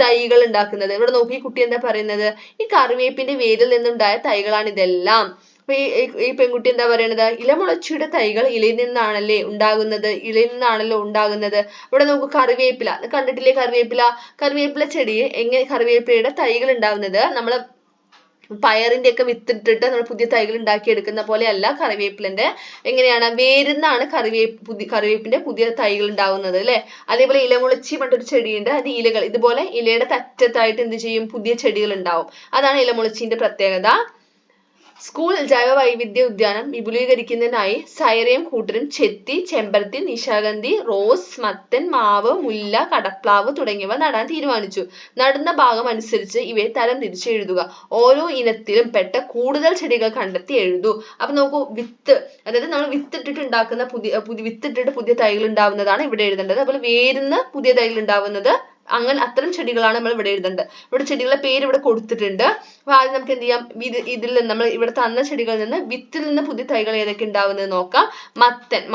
തൈകൾ ഉണ്ടാക്കുന്നത്. ഇവിടെ നോക്കി കുട്ടി എന്താ പറയുന്നത്? ഈ കറിവേപ്പിന്റെ വേരിൽ നിന്നുണ്ടായ തൈകളാണ് ഇതെല്ലാം. അപ്പൊ ഈ പെൺകുട്ടി എന്താ പറയണത്? ഇലമുളച്ചിയുടെ തൈകൾ ഇലയിൽ നിന്നാണല്ലേ ഉണ്ടാകുന്നത്, ഇലയിൽ നിന്നാണല്ലോ ഉണ്ടാകുന്നത്. ഇവിടെ നോക്കൂ, കറിവേപ്പില കണ്ടിട്ടില്ലേ? കറിവേപ്പില ചെടി കറിവേപ്പിലയുടെ തൈകൾ ഉണ്ടാവുന്നത് നമ്മള് പയറിന്റെ ഒക്കെ വിത്തിട്ടിട്ട് നമ്മൾ പുതിയ തൈകൾ ഉണ്ടാക്കിയെടുക്കുന്ന പോലെയല്ല കറിവേപ്പിലന്റെ. എങ്ങനെയാണ്? വേരിന്നാണ് കറിവേപ്പിന്റെ പുതിയ തൈകൾ ഉണ്ടാവുന്നത് അല്ലെ. അതേപോലെ ഇലമുളച്ചി പറഞ്ഞിട്ടൊരു ചെടിയുണ്ട്. അത് ഇലകൾ ഇതുപോലെ ഇലയുടെ അറ്റത്തായിട്ട് എന്ത് ചെയ്യും? പുതിയ ചെടികൾ ഉണ്ടാവും. അതാണ് ഇലമുളച്ചിന്റെ പ്രത്യേകത. സ്കൂൾ ജൈവവൈവിധ്യ ഉദ്യാനം വിപുലീകരിക്കുന്നതിനായി സൈറയും കൂട്ടരും ചെത്തി, ചെമ്പരത്തി, നിശാഗന്ധി, റോസ്, മത്തൻ, മാവ്, മുല്ല, കടപ്ലാവ് തുടങ്ങിയവ നടാൻ തീരുമാനിച്ചു. നടുന്ന ഭാഗം അനുസരിച്ച് ഇവയെ തരം തിരിച്ച് എഴുതുക. ഓരോ ഇനത്തിലും പെട്ട കൂടുതൽ ചെടികൾ കണ്ടെത്തി എഴുതൂ. അപ്പൊ നോക്കൂ, വിത്ത്, അതായത് നമ്മൾ വിത്തിട്ടിട്ട് ഉണ്ടാക്കുന്ന വിത്തിട്ടിട്ട് പുതിയ തൈകൾ ഉണ്ടാവുന്നതാണ് ഇവിടെ എഴുതേണ്ടത്. അതുപോലെ വേരിന്ന് പുതിയ തൈകൾ ഉണ്ടാവുന്നത്, അങ്ങനെ അത്തരം ചെടികളാണ് നമ്മൾ ഇവിടെ എഴുതേണ്ടത്. ഇവിടെ ചെടികളുടെ പേര് ഇവിടെ കൊടുത്തിട്ടുണ്ട്. അപ്പൊ ആദ്യം നമുക്ക് എന്ത് ചെയ്യാം? ഇതിൽ നിന്ന് നമ്മൾ ഇവിടെ തന്ന ചെടികളിൽ നിന്ന് വിത്തിൽ നിന്ന് പുതിയ തൈകൾ ഏതൊക്കെ ഉണ്ടാവുന്നത് നോക്കാം.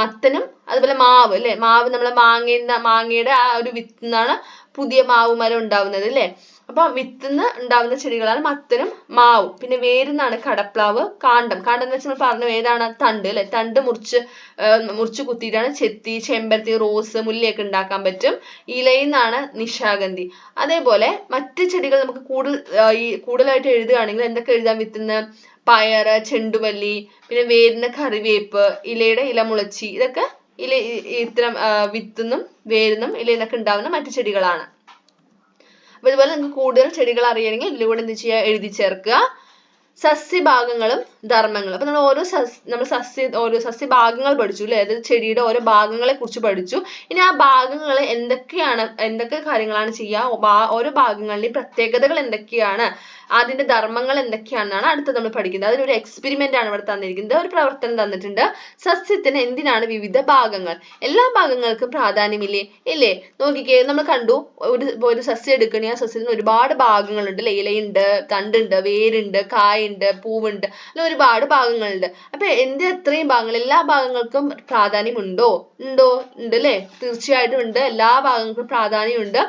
മത്തനും അതുപോലെ മാവ് അല്ലെ. മാവ് നമ്മളെ മാങ്ങയുടെ ആ ഒരു വിത്തിൽ നിന്നാണ് പുതിയ മാവ് മരം ഉണ്ടാവുന്നത് അല്ലെ. അപ്പൊ വിത്തിന്ന് ഉണ്ടാവുന്ന ചെടികളാണ് മത്തനും മാവും. പിന്നെ വേരിന്നാണ് കടപ്ലാവ്. കാണ്ടം എന്ന് വെച്ചാൽ നമ്മൾ പറഞ്ഞു ഏതാണ്? തണ്ട് അല്ലെ. തണ്ട് മുറിച്ച് കുത്തിയിട്ടാണ് ചെത്തി, ചെമ്പരത്തി, റോസ്, മുല്ലയൊക്കെ ഉണ്ടാക്കാൻ പറ്റും. ഇലയിൽ നിന്നാണ് നിശാഗന്ധി. അതേപോലെ മറ്റ് ചെടികൾ നമുക്ക് കൂടുതലായിട്ട് എഴുതുകയാണെങ്കിൽ എന്തൊക്കെ എഴുതാൻ? വിത്തുന്ന് പയറ്, ചെണ്ടുമല്ലി, പിന്നെ വേരിന് കറിവേപ്പ്, ഇലയുടെ ഇലമുളച്ചി, ഇതൊക്കെ ഇത്തരം വിത്തുന്നും വേരിന്നും ഇലയിൽ നിന്നൊക്കെ ഉണ്ടാവുന്ന മറ്റു ചെടികളാണ്. അപ്പൊ ഇതുപോലെ നിങ്ങൾക്ക് കൂടുതൽ ചെടികൾ അറിയണമെങ്കിൽ ഇതിലൂടെ എന്ത് ചെയ്യുക? എഴുതി ചേർക്കുക. സസ്യഭാഗങ്ങളും ധർമ്മങ്ങളും. അപ്പൊ നമ്മൾ ഓരോ സസ്യഭാഗങ്ങൾ പഠിച്ചു അല്ലെ. അതായത് ചെടിയുടെ ഓരോ ഭാഗങ്ങളെ കുറിച്ച് പഠിച്ചു. ഇനി ആ ഭാഗങ്ങൾ എന്തൊക്കെ കാര്യങ്ങളാണ് ചെയ്യുക, ഓരോ ഭാഗങ്ങളുടെയും പ്രത്യേകതകൾ എന്തൊക്കെയാണ്, അതിന്റെ ധർമ്മങ്ങൾ എന്തൊക്കെയാണെന്നാണ് അടുത്തത് നമ്മൾ പഠിക്കുന്നത്. അതിലൊരു എക്സ്പെരിമെന്റ് ആണ് ഇവിടെ തന്നിരിക്കുന്നത്. ഒരു പ്രവർത്തനം തന്നിട്ടുണ്ട്. സസ്യത്തിന് എന്തിനാണ് വിവിധ ഭാഗങ്ങൾ? എല്ലാ ഭാഗങ്ങൾക്കും പ്രാധാന്യമില്ലേ? ഇല്ലേ? നോക്കിക്കേ, നമ്മൾ കണ്ടു ഒരു സസ്യം എടുക്കണേ, ആ സസ്യത്തിന് ഒരുപാട് ഭാഗങ്ങളുണ്ട് അല്ലെ. ഇലയുണ്ട്, തണ്ടുണ്ട്, വേരുണ്ട്, കായുണ്ട്, പൂവുണ്ട്, അങ്ങനെ ഒരുപാട് ഭാഗങ്ങളുണ്ട്. അപ്പൊ എത്രയും ഭാഗങ്ങൾ, എല്ലാ ഭാഗങ്ങൾക്കും പ്രാധാന്യം ഉണ്ടോ? ഉണ്ട് അല്ലെ. തീർച്ചയായിട്ടും ഉണ്ട്. എല്ലാ ഭാഗങ്ങൾക്കും പ്രാധാന്യമുണ്ട്.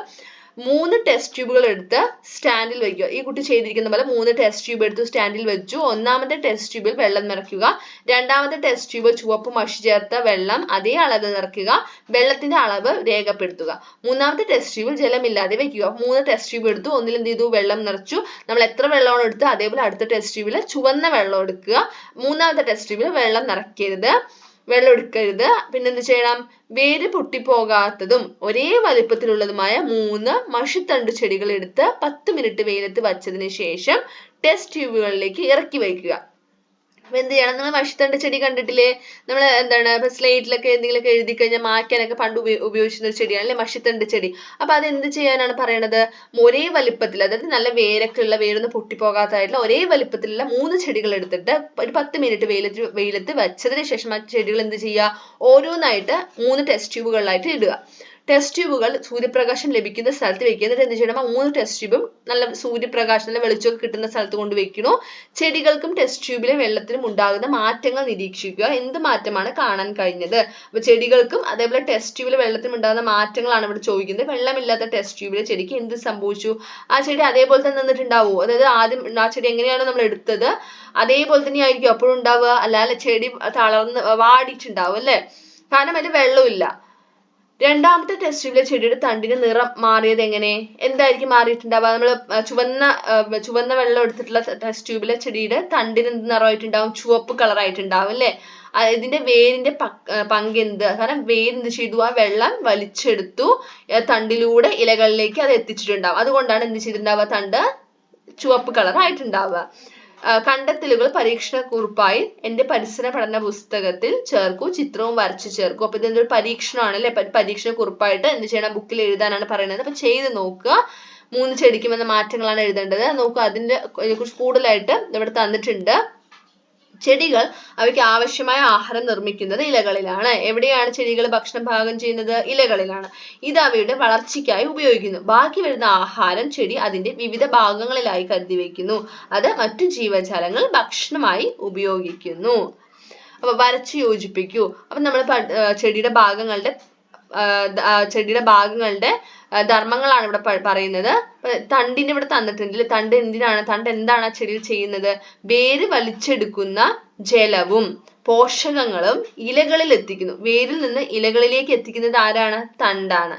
3 ടെസ്റ്റ് ട്യൂബുകൾ എടുത്ത് സ്റ്റാൻഡിൽ വെക്കുക. ഈ കുട്ടി ചെയ്തിരിക്കുന്ന പോലെ 3 ടെസ്റ്റ് ട്യൂബ് എടുത്ത് സ്റ്റാൻഡിൽ വെച്ചു. ഒന്നാമത്തെ ടെസ്റ്റ് ട്യൂബിൽ വെള്ളം നിറയ്ക്കുക. രണ്ടാമത്തെ ടെസ്റ്റ് ട്യൂബിൽ ചുവപ്പ് മഷി ചേർത്ത വെള്ളം അതേ അളവ് നിറയ്ക്കുക. വെള്ളത്തിന്റെ അളവ് രേഖപ്പെടുത്തുക. മൂന്നാമത്തെ ടെസ്റ്റ് ട്യൂബിൽ ജലമില്ലാതെ വെക്കുക. 3 ടെസ്റ്റ് ട്യൂബ് എടുത്തു. ഒന്നിൽ എന്ത് ചെയ്തു? വെള്ളം നിറച്ചു. നമ്മൾ എത്ര വെള്ളമാണ് എടുത്ത് അതേപോലെ അടുത്ത ടെസ്റ്റ് ട്യൂബിൽ ചുവന്ന വെള്ളം എടുക്കുക. മൂന്നാമത്തെ ടെസ്റ്റ് ട്യൂബിൽ വെള്ളം നിറയ്ക്കരുത്, വെള്ളം എടുക്കരുത്. പിന്നെ എന്ത് ചെയ്യണം? വേര് പൊട്ടിപ്പോകാത്തതും ഒരേ വലിപ്പത്തിലുള്ളതുമായ 3 മഷിത്തണ്ട് ചെടികൾ എടുത്ത് 10 മിനിറ്റ് വെയിലത്ത് വച്ചതിന് ശേഷം ടെസ്റ്റ് ട്യൂബുകളിലേക്ക് ഇറക്കി വയ്ക്കുക. അപ്പൊ എന്ത് ചെയ്യണം? നമ്മൾ മഷിത്തണ്ട് ചെടി കണ്ടിട്ടില്ലേ? നമ്മൾ എന്താണ് ഇപ്പൊ സ്ലേറ്റിലൊക്കെ എന്തെങ്കിലുമൊക്കെ എഴുതി കഴിഞ്ഞാൽ മായ്ക്കാനൊക്കെ പണ്ട് ഉപയോഗിച്ചിരുന്ന ഒരു ചെടിയാണ് അല്ലെ മഷിത്തണ്ട് ചെടി. അപ്പൊ അത് എന്ത് ചെയ്യാനാണ് പറയണത്? ഒരേ വലിപ്പത്തിൽ, അതായത് നല്ല വേരൊക്കെ ഉള്ള, വേരൊന്നും പൊട്ടിപ്പോകാത്തതായിട്ടുള്ള ഒരേ വലിപ്പത്തിലുള്ള 3 ചെടികൾ എടുത്തിട്ട് ഒരു 10 മിനിറ്റ് വെയിലത്ത് വെച്ചതിന് ശേഷം ആ ചെടികൾ എന്ത് ചെയ്യുക? ഓരോന്നായിട്ട് 3 ടെസ്റ്റ് ട്യൂബുകളിലായിട്ട് ഇടുക. ടെസ്റ്റ് ട്യൂബുകൾ സൂര്യപ്രകാശം ലഭിക്കുന്ന സ്ഥലത്ത് വെക്കുക. എന്നിട്ട് എന്ത് ചെയ്യണം? 3 ടെസ്റ്റ് ട്യൂബും നല്ല സൂര്യപ്രകാശം, നല്ല വെളിച്ചമൊക്കെ കിട്ടുന്ന സ്ഥലത്ത് കൊണ്ട് വെക്കണു. ചെടികൾക്കും ടെസ്റ്റ് ട്യൂബിലെ വെള്ളത്തിലും ഉണ്ടാകുന്ന മാറ്റങ്ങൾ നിരീക്ഷിക്കുക. എന്ത് മാറ്റമാണ് കാണാൻ കഴിഞ്ഞത്? അപ്പൊ ചെടികൾക്കും അതേപോലെ ടെസ്റ്റ് ട്യൂബിലെ വെള്ളത്തിലും ഉണ്ടാകുന്ന മാറ്റങ്ങളാണ് ഇവിടെ ചോദിക്കുന്നത്. വെള്ളമില്ലാത്ത ടെസ്റ്റ് ട്യൂബിലെ ചെടിക്ക് എന്ത് സംഭവിച്ചു? ആ ചെടി അതേപോലെ തന്നെ നിന്നിട്ടുണ്ടാവുമോ? അതായത് ആദ്യം ആ ചെടി എങ്ങനെയാണോ നമ്മൾ എടുത്തത് അതേപോലെ തന്നെ ആയിരിക്കും അപ്പോഴും ഉണ്ടാവുക? അല്ലാതെ ചെടി തളർന്ന് വാടിയിട്ടുണ്ടാവും അല്ലെ. കാരണം അതിൽ വെള്ളമില്ല. രണ്ടാമത്തെ ടെസ്റ്റ് ട്യൂബിലെ ചെടിയുടെ തണ്ടിന് നിറം മാറിയത് എങ്ങനെ? എന്തായിരിക്കും മാറിയിട്ടുണ്ടാവുക? നമ്മൾ ചുവന്ന വെള്ളം എടുത്തിട്ടുള്ള ടെസ്റ്റ് ട്യൂബിലെ ചെടിയുടെ തണ്ടിന് എന്ത് നിറമായിട്ടുണ്ടാവും? ചുവപ്പ് കളറായിട്ടുണ്ടാവും അല്ലെ. ഇതിന്റെ വേരിന്റെ പങ്ക് എന്ത്? കാരണം വേര് എന്ത് ചെയ്തു? ആ വെള്ളം വലിച്ചെടുത്തു തണ്ടിലൂടെ ഇലകളിലേക്ക് അത് എത്തിച്ചിട്ടുണ്ടാവും. അതുകൊണ്ടാണ് എന്ത് ചെയ്തിട്ടുണ്ടാവുക? തണ്ട് ചുവപ്പ് കളർ ആയിട്ടുണ്ടാവുക. കണ്ടെത്തലുകൾ പരീക്ഷണക്കുറിപ്പായി എന്റെ പരിസര പഠന പുസ്തകത്തിൽ ചേർക്കൂ. ചിത്രവും വരച്ചു ചേർക്കൂ. അപ്പൊ ഇതെന്തൊരു പരീക്ഷണമാണ് അല്ലെ. പരീക്ഷണക്കുറിപ്പായിട്ട് എന്ത് ചെയ്യണം? ബുക്കിൽ എഴുതാനാണ് പറയുന്നത്. അപ്പൊ ചെയ്ത് നോക്കുക. 3 ചെടിക്കും വന്ന മാറ്റങ്ങളാണ് എഴുതേണ്ടത്. നോക്കുക, അതിനെ കുറിച്ച് കൂടുതലായിട്ട് ഇവിടെ തന്നിട്ടുണ്ട്. ചെടികൾ അവയ്ക്ക് ആവശ്യമായ ആഹാരം നിർമ്മിക്കുന്നത് ഇലകളിലാണ്. എവിടെയാണ് ചെടികൾ ഭക്ഷണം പാകം ചെയ്യുന്നത്? ഇലകളിലാണ്. ഇത് അവയുടെ വളർച്ചയ്ക്കായി ഉപയോഗിക്കുന്നു. ബാക്കി വരുന്ന ആഹാരം ചെടി അതിന്റെ വിവിധ ഭാഗങ്ങളിലായി കരുതി വയ്ക്കുന്നു. അത് മറ്റു ജീവജാലങ്ങൾ ഭക്ഷണമായി ഉപയോഗിക്കുന്നു. അപ്പൊ വരച്ചു യോജിപ്പിക്കൂ. അപ്പൊ നമ്മൾ ചെടിയുടെ ഭാഗങ്ങളുടെ ധർമ്മങ്ങളാണ് ഇവിടെ പറയുന്നത്. തണ്ടിന് ഇവിടെ തന്നിട്ടുണ്ട്. തണ്ട് എന്താണ് ആ ചെടിയിൽ ചെയ്യുന്നത്? വേര് വലിച്ചെടുക്കുന്ന ജലവും പോഷകങ്ങളും ഇലകളിൽ എത്തിക്കുന്നു. വേരിൽ നിന്ന് ഇലകളിലേക്ക് എത്തിക്കുന്നത് ആരാണ്? തണ്ടാണ്.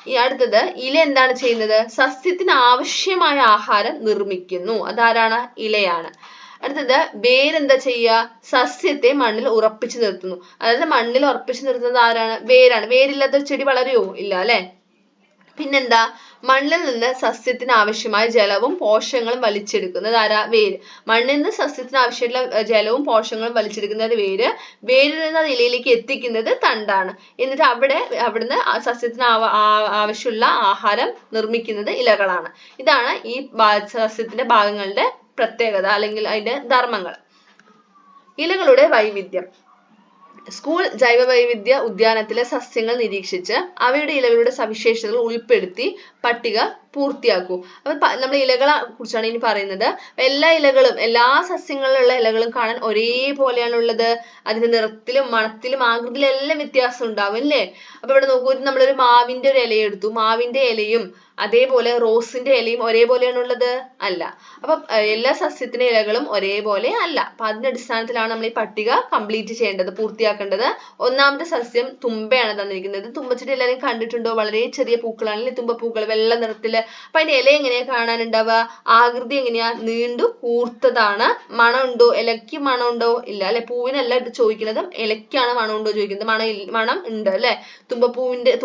ഈ അടുത്തത്, ഇല എന്താണ് ചെയ്യുന്നത്? സസ്യത്തിന് ആവശ്യമായ ആഹാരം നിർമ്മിക്കുന്നു. അതാരാണ്? ഇലയാണ്. അടുത്തത്, വേരെന്താ ചെയ്യുക? സസ്യത്തെ മണ്ണിൽ ഉറപ്പിച്ചു നിർത്തുന്നു. അതായത് മണ്ണിൽ ഉറപ്പിച്ചു നിർത്തുന്നത് ആരാണ്? വേരാണ്. വേരില്ലാത്ത ചെടി വളരുമോ? ഇല്ല അല്ലെ. പിന്നെന്താ? മണ്ണിൽ നിന്ന് സസ്യത്തിന് ആവശ്യമായ ജലവും പോഷകങ്ങളും വലിച്ചെടുക്കുന്നത് ആരാ? വേര്. മണ്ണിൽ നിന്ന് സസ്യത്തിന് ആവശ്യമുള്ള ജലവും പോഷകങ്ങളും വലിച്ചെടുക്കുന്നത് വേര്. വേരിൽ നിന്ന് അത് ഇലയിലേക്ക് എത്തിക്കുന്നത് തണ്ടാണ്. എന്നിട്ട് അവിടുന്ന് സസ്യത്തിന് ആവശ്യമുള്ള ആഹാരം നിർമ്മിക്കുന്നത് ഇലകളാണ്. ഇതാണ് ഈ സസ്യത്തിന്റെ ഭാഗങ്ങളുടെ പ്രത്യേകത അല്ലെങ്കിൽ അതിന്റെ ധർമ്മങ്ങൾ. ഇലകളുടെ വൈവിധ്യം. സ്കൂൾ ജൈവവൈവിധ്യ ഉദ്യാനത്തിലെ സസ്യങ്ങൾ നിരീക്ഷിച്ച് അവയുടെ ഇലകളുടെ സവിശേഷതകൾ ഉൾപ്പെടുത്തി പട്ടിക പൂർത്തിയാക്കൂ. അപ്പൊ നമ്മൾ ഇലകളെ കുറിച്ചാണ് ഇനി പറയുന്നത്. എല്ലാ സസ്യങ്ങളിലുള്ള ഇലകളും കാണാൻ ഒരേപോലെയാണുള്ളത്. അതിന്റെ നിറത്തിലും മണത്തിലും ആകൃതിയിലും എല്ലാം വ്യത്യാസം ഉണ്ടാവും അല്ലേ? അപ്പൊ ഇവിടെ നോക്കൂ, നമ്മളൊരു മാവിന്റെ ഒരു ഇല എടുത്തു. മാവിന്റെ ഇലയും അതേപോലെ റോസിന്റെ ഇലയും ഒരേപോലെയാണുള്ളത്? അല്ല. അപ്പൊ എല്ലാ സസ്യത്തിന്റെ ഇലകളും ഒരേപോലെ അല്ല. അപ്പൊ അതിന്റെ അടിസ്ഥാനത്തിലാണ് നമ്മൾ ഈ പട്ടിക കംപ്ലീറ്റ് ചെയ്യേണ്ടത്, പൂർത്തിയാക്കേണ്ടത്. ഒന്നാമത്തെ സസ്യം തുമ്പയാണ് തന്നിരിക്കുന്നത്. തുമ്പച്ചെടി എല്ലാവരും കണ്ടിട്ടുണ്ടോ? വളരെ ചെറിയ പൂക്കളാണല്ലേ തുമ്പപ്പൂക്കൾ, വെള്ള നിറത്തില്. അപ്പൊ അതിന്റെ ഇല എങ്ങനെയാ കാണാനുണ്ടാവുക? ആകൃതി എങ്ങനെയാ? നീണ്ടു കൂർത്തതാണ്. മണമുണ്ടോ? ഇലയ്ക്ക് മണമുണ്ടോ? ഇല്ല അല്ലെ. പൂവിനല്ല ഇത് ചോദിക്കുന്നത്, ഇലയ്ക്കാണ് മണമുണ്ടോ ചോദിക്കുന്നത്. മണം ഉണ്ട് അല്ലെ.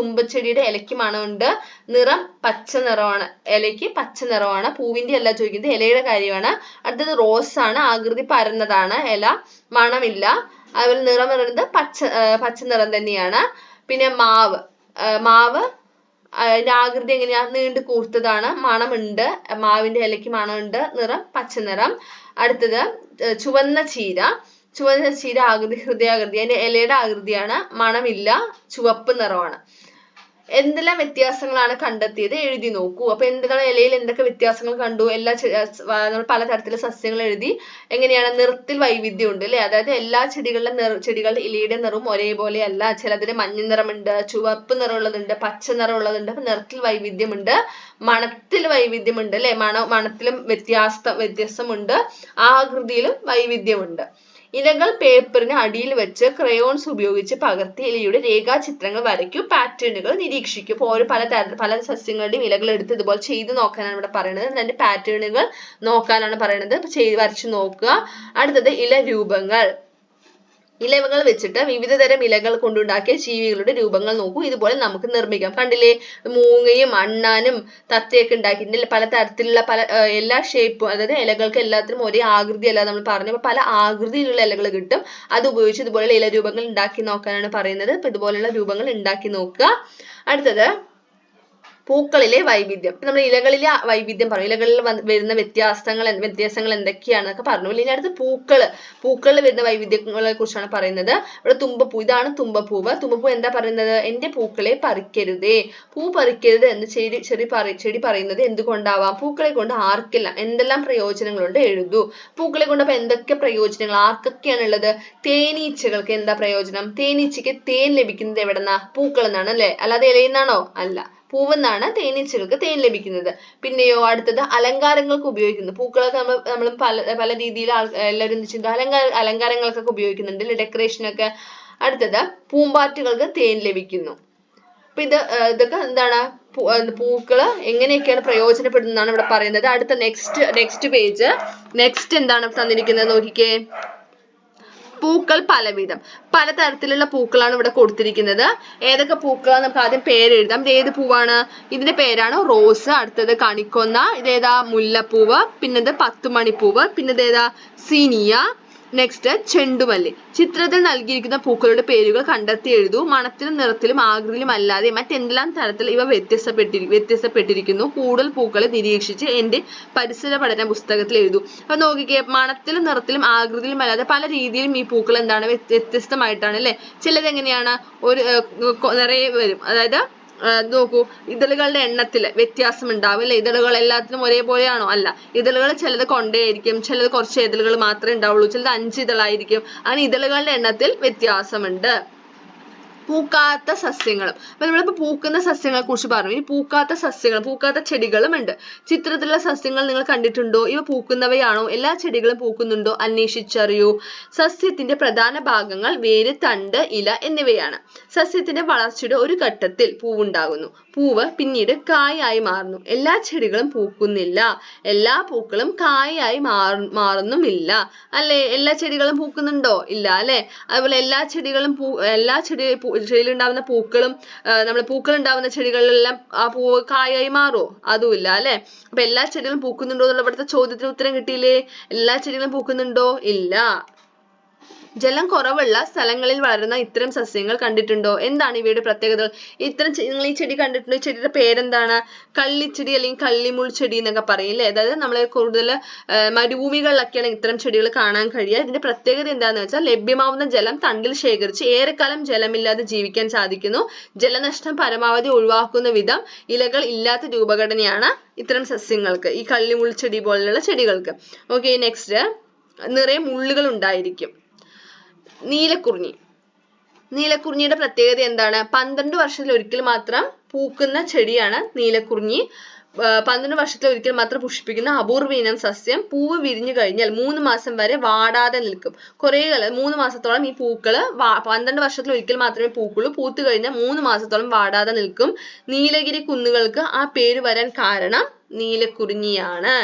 തുമ്പച്ചെടിയുടെ ഇലയ്ക്ക് മണമുണ്ട്. നിറം പച്ച നിറമാണ്. ഇലയ്ക്ക് പച്ച നിറമാണ്. പൂവിന്റെ അല്ല ചോദിക്കുന്നത്, ഇലയുടെ കാര്യമാണ്. അടുത്തത് റോസ് ആണ്. ആകൃതി പരന്നതാണ്. ഇല മണമില്ല. അതുപോലെ നിറം പറയുന്നത് പച്ച നിറം തന്നെയാണ്. പിന്നെ മാവ് അതിന്റെ ആകൃതി എങ്ങനെയാ? നീണ്ടു കൂർത്തതാണ്. മണമുണ്ട്. മാവിന്റെ ഇലയ്ക്ക് മണമുണ്ട്. നിറം പച്ച നിറം. അടുത്തത് ചുവന്ന ചീര ആകൃതി ഹൃദയാകൃതി. അതിന്റെ ഇലയുടെ ആകൃതിയാണ്. മണമില്ല. ചുവപ്പ് നിറമാണ്. എന്തെല്ലാം വ്യത്യാസങ്ങളാണ് കണ്ടെത്തിയത്? എഴുതി നോക്കൂ. അപ്പൊ എന്താണ് ഇലയിൽ എന്തൊക്കെ വ്യത്യാസങ്ങൾ കണ്ടു? നമ്മൾ പലതരത്തിലുള്ള സസ്യങ്ങൾ എഴുതി. എങ്ങനെയാണ്? നിറത്തിൽ വൈവിധ്യം ഉണ്ട് അല്ലെ. അതായത് എല്ലാ ചെടികളുടെ ഇലയുടെ നിറവും ഒരേപോലെ അല്ല. ചിലതിന് മഞ്ഞ നിറമുണ്ട്, ചുവപ്പ് നിറമുള്ളതുണ്ട്, പച്ച നിറമുള്ളതുണ്ട്. അപ്പൊ നിറത്തിൽ വൈവിധ്യമുണ്ട്. മണത്തിൽ വൈവിധ്യമുണ്ട് അല്ലെ. മണത്തിലും വ്യത്യാസമുണ്ട്. ആകൃതിയിലും വൈവിധ്യമുണ്ട്. ഇലകൾ പേപ്പറിന് അടിയിൽ വെച്ച് ക്രയോൺസ് ഉപയോഗിച്ച് പകർത്തി ഇലയുടെ രേഖാചിത്രങ്ങൾ വരയ്ക്കൂ. പാറ്റേണുകൾ നിരീക്ഷിക്കൂ. അപ്പോൾ പല സസ്യങ്ങളുടെയും ഇലകൾ എടുത്ത് ഇതുപോലെ ചെയ്ത് നോക്കാനാണ് ഇവിടെ പറയുന്നത്. അതിന്റെ പാറ്റേണുകൾ നോക്കാനാണ് പറയുന്നത്. അപ്പൊ വരച്ചു നോക്കുക. അടുത്തത് ഇല രൂപങ്ങൾ. ഇലകൾ വെച്ചിട്ട് വിവിധതരം ഇലകൾ കൊണ്ടുണ്ടാക്കിയ ജീവികളുടെ രൂപങ്ങൾ നോക്കൂ. ഇതുപോലെ നമുക്ക് നിർമ്മിക്കാം. കണ്ടില്ലേ? മൂങ്ങയും അണ്ണാനും തത്തയൊക്കെ ഉണ്ടാക്കിയിട്ടുണ്ട്. പല തരത്തിലുള്ള എല്ലാ ഷേപ്പും, അതായത് ഇലകൾക്ക് എല്ലാത്തിനും ഒരേ ആകൃതി അല്ല നമ്മൾ പറഞ്ഞു. അപ്പൊ പല ആകൃതിയിലുള്ള ഇലകൾ കിട്ടും. അത് ഉപയോഗിച്ച് ഇതുപോലെയുള്ള ഇല രൂപങ്ങൾ ഉണ്ടാക്കി നോക്കാനാണ് പറയുന്നത്. അപ്പൊ ഇതുപോലെയുള്ള രൂപങ്ങൾ ഉണ്ടാക്കി നോക്കുക. അടുത്തത് പൂക്കളിലെ വൈവിധ്യം. ഇപ്പൊ നമ്മൾ ഇലകളിലെ വൈവിധ്യം പറഞ്ഞു. ഇലകളിൽ വരുന്ന വ്യത്യാസങ്ങൾ എന്തൊക്കെയാണെന്നൊക്കെ പറഞ്ഞു. ഇനി അടുത്ത് പൂക്കളിൽ വരുന്ന വൈവിധ്യങ്ങളെ കുറിച്ചാണ് പറയുന്നത്. ഇവിടെ തുമ്പപ്പൂ. ഇതാണ് തുമ്പപ്പൂവ്. തുമ്പപ്പൂ എന്താ പറയുന്നത്? എന്റെ പൂക്കളെ പറിക്കരുതേ. പൂ പറിക്കരുത് എന്ന് ചെടി പറയുന്നത് എന്തുകൊണ്ടാവാം? പൂക്കളെ കൊണ്ട് എന്തെല്ലാം പ്രയോജനങ്ങളുണ്ട് എഴുതൂ. പൂക്കളെ കൊണ്ട് അപ്പൊ എന്തൊക്കെ പ്രയോജനങ്ങൾ, ആർക്കൊക്കെയാണുള്ളത്? തേനീച്ചകൾക്ക് എന്താ പ്രയോജനം? തേനീച്ചയ്ക്ക് തേൻ ലഭിക്കുന്നത് എവിടെന്നാ? പൂക്കളിൽ നിന്നാണ് അല്ലെ. അല്ലാതെ ഇലയിൽ നിന്നാണോ? അല്ല. പൂവെന്നാണ് തേനീച്ചകൾക്ക് തേൻ ലഭിക്കുന്നത്. പിന്നെയോ അടുത്തത് അലങ്കാരങ്ങൾക്ക് ഉപയോഗിക്കുന്നു. പൂക്കളൊക്കെ നമ്മൾ പല രീതിയിൽ എല്ലാവരും അലങ്കാരങ്ങൾക്കൊക്കെ ഉപയോഗിക്കുന്നുണ്ട്, ഡെക്കറേഷനൊക്കെ. അടുത്തത് പൂമ്പാറ്റകൾക്ക് തേൻ ലഭിക്കുന്നു. അപ്പൊ ഇതൊക്കെ എന്താണ്? പൂക്കള് എങ്ങനെയൊക്കെയാണ് പ്രയോജനപ്പെടുന്നതാണ് ഇവിടെ പറയുന്നത്. അടുത്ത നെക്സ്റ്റ് പേജ്. നെക്സ്റ്റ് എന്താണ് തന്നിരിക്കുന്നത് നോക്കിക്കേ. പൂക്കൾ പലവിധം. പലതരത്തിലുള്ള പൂക്കളാണ് ഇവിടെ കൊടുത്തിരിക്കുന്നത്. ഏതൊക്കെ പൂക്കളാണ്? നമുക്ക് ആദ്യം പേരെഴുതാം. ഇത് ഏത് പൂവാണ്? ഇതിന്റെ പേരാണ് റോസ്. അടുത്തത് കണിക്കൊന്ന. ഇതേതാ? മുല്ലപ്പൂവ്. പിന്നത് 10 മണിപ്പൂവ്. പിന്നതേതാ? സീനിയ. നെക്സ്റ്റ് ചെണ്ടുമല്ലി. ചിത്രത്തിൽ നൽകിയിരിക്കുന്ന പൂക്കളുടെ പേരുകൾ കണ്ടെത്തി എഴുതൂ. മണത്തിലും നിറത്തിലും ആകൃതിയിലും അല്ലാതെ മറ്റെന്തെല്ലാം തരത്തിൽ ഇവ വ്യത്യസ്തപ്പെട്ടിരിക്കുന്നു? കൂടുതൽ പൂക്കളെ നിരീക്ഷിച്ച് എന്റെ പരിസര പഠന പുസ്തകത്തിൽ എഴുതൂ. അപ്പൊ നോക്കിക്കേ, മണത്തിലും നിറത്തിലും ആകൃതിയിലും അല്ലാതെ പല രീതിയിലും ഈ പൂക്കൾ എന്താണ്? വ്യത്യസ്തമായിട്ടാണ് അല്ലെ. ചിലത് എങ്ങനെയാണ്? നിറയെ വരും. അതായത് നോക്കൂ, ഇതളുകളുടെ എണ്ണത്തിൽ വ്യത്യാസം ഉണ്ടാവും അല്ലെ. ഇതളുകൾ എല്ലാത്തിനും ഒരേപോലെയാണോ? അല്ല. ഇതളുകൾ ചിലത് കൊണ്ടേയിരിക്കും, ചിലത് കുറച്ച് ഇതളുകൾ മാത്രമേ ഉണ്ടാവുള്ളൂ, ചിലത് 5 ഇതളായിരിക്കും. അങ്ങനെ ഇതളുകളുടെ എണ്ണത്തിൽ വ്യത്യാസമുണ്ട്. പൂക്കാത്ത സസ്യങ്ങളും. അപ്പൊ നമ്മളിപ്പോ പൂക്കുന്ന സസ്യങ്ങളെ കുറിച്ച് പറഞ്ഞു. ഈ പൂക്കാത്ത സസ്യങ്ങൾ, പൂക്കാത്ത ചെടികളും ഉണ്ട്. ചിത്രത്തിലുള്ള സസ്യങ്ങൾ നിങ്ങൾ കണ്ടിട്ടുണ്ടോ? ഇവ പൂക്കുന്നവയാണോ? എല്ലാ ചെടികളും പൂക്കുന്നുണ്ടോ? അന്വേഷിച്ചറിയൂ. സസ്യത്തിന്റെ പ്രധാന ഭാഗങ്ങൾ വേര്, തണ്ട്, ഇല എന്നിവയാണ്. സസ്യത്തിന്റെ വളർച്ചയുടെ ഒരു ഘട്ടത്തിൽ പൂവുണ്ടാകുന്നു. പൂവ് പിന്നീട് കായായി മാറുന്നു. എല്ലാ ചെടികളും പൂക്കുന്നില്ല. എല്ലാ പൂക്കളും കായായി മാറുന്നുമില്ല. അല്ലെ? എല്ലാ ചെടികളും പൂക്കുന്നുണ്ടോ? ഇല്ല അല്ലെ? അതുപോലെ എല്ലാ ചെടിയിലുണ്ടാവുന്ന പൂക്കളും പൂക്കൾ ഉണ്ടാവുന്ന ചെടികളിലെല്ലാം ആ പൂവ് കായായി മാറുമോ? അതുമില്ല അല്ലെ? അപ്പൊ എല്ലാ ചെടികളും പൂക്കുന്നുണ്ടോ എന്നുള്ള ഇവിടുത്തെ ചോദ്യത്തിന് ഉത്തരം കിട്ടിയില്ലേ? എല്ലാ ചെടികളും പൂക്കുന്നുണ്ടോ? ഇല്ല. ജലം കുറവുള്ള സ്ഥലങ്ങളിൽ വളരുന്ന ഇത്തരം സസ്യങ്ങൾ കണ്ടിട്ടുണ്ടോ? എന്താണ് ഇവയുടെ പ്രത്യേകതകൾ? നിങ്ങൾ ഈ ചെടി കണ്ടിട്ടുണ്ടോ? ഈ ചെടിയുടെ പേരെന്താണ്? കള്ളിച്ചെടി അല്ലെങ്കിൽ കള്ളിമുൾ ചെടി എന്നൊക്കെ പറയില്ലേ? അതായത് നമ്മൾ കൂടുതൽ മരുഭൂമികളിലൊക്കെയാണ് ഇത്തരം ചെടികൾ കാണാൻ കഴിയുക. ഇതിന്റെ പ്രത്യേകത എന്താണെന്ന് വെച്ചാൽ ലഭ്യമാവുന്ന ജലം തണ്ടിൽ ശേഖരിച്ച് ഏറെക്കാലം ജലമില്ലാതെ ജീവിക്കാൻ സാധിക്കുന്നു. ജലനഷ്ടം പരമാവധി ഒഴിവാക്കുന്ന വിധം ഇലകൾ ഇല്ലാത്ത രൂപഘടനയാണ് ഇത്തരം സസ്യങ്ങൾക്ക്, ഈ കള്ളിമുൾ ചെടി പോലുള്ള ചെടികൾക്ക്. Okay, next. നിറയെ മുള്ളുകൾ ഉണ്ടായിരിക്കും. നീലക്കുറിഞ്ഞിയുടെ പ്രത്യേകത എന്താണ്? 12 വർഷത്തിൽ ഒരിക്കൽ മാത്രം പൂക്കുന്ന ചെടിയാണ് നീലക്കുറിഞ്ഞി. 12 വർഷത്തിൽ ഒരിക്കൽ മാത്രം പുഷ്പിക്കുന്ന അപൂർവ ഇനം സസ്യം. പൂവ് വിരിഞ്ഞു കഴിഞ്ഞാൽ 3 മാസം വരെ വാടാതെ നിൽക്കും. 3 മാസത്തോളം ഈ പൂക്കള് 12 വർഷത്തിൽ ഒരിക്കൽ മാത്രമേ പൂക്കുള്ളൂ. പൂത്തു കഴിഞ്ഞാൽ 3 മാസത്തോളം വാടാതെ നിൽക്കും. നീലഗിരി കുന്നുകൾക്ക് ആ പേര് വരാൻ കാരണം നീലക്കുറിഞ്ഞിയാണ്.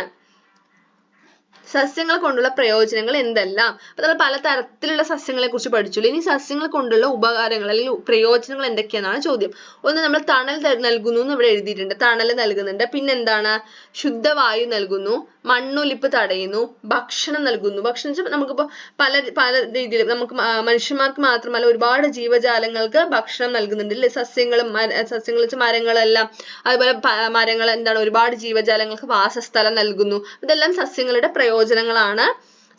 സസ്യങ്ങൾ കൊണ്ടുള്ള പ്രയോജനങ്ങൾ എന്തെല്ലാം? അപ്പൊ നമ്മൾ പലതരത്തിലുള്ള സസ്യങ്ങളെ കുറിച്ച് പഠിച്ചു. ഇനി സസ്യങ്ങൾ കൊണ്ടുള്ള ഉപകാരങ്ങൾ അല്ലെങ്കിൽ പ്രയോജനങ്ങൾ എന്തൊക്കെയാണെന്നാണ് ചോദ്യം. ഒന്ന്, നമ്മൾ തണൽ നൽകുന്നു എന്ന് ഇവിടെ എഴുതിയിട്ടുണ്ട്. തണൽ നൽകുന്നുണ്ട്. പിന്നെന്താണ്? ശുദ്ധവായു നൽകുന്നു, മണ്ണൊലിപ്പ് തടയുന്നു, ഭക്ഷണം നൽകുന്നു. ഭക്ഷണം വെച്ചാൽ നമുക്കിപ്പോ പല രീതിയിൽ നമുക്ക് മനുഷ്യന്മാർക്ക് മാത്രമല്ല ഒരുപാട് ജീവജാലങ്ങൾക്ക് ഭക്ഷണം നൽകുന്നുണ്ട് അല്ലെ? സസ്യങ്ങൾ വെച്ചാൽ മരങ്ങളെല്ലാം, അതുപോലെ മരങ്ങൾ എന്താണ് ഒരുപാട് ജീവജാലങ്ങൾക്ക് വാസസ്ഥലം നൽകുന്നു. ഇതെല്ലാം സസ്യങ്ങളുടെ പ്രയോജനങ്ങളാണ്.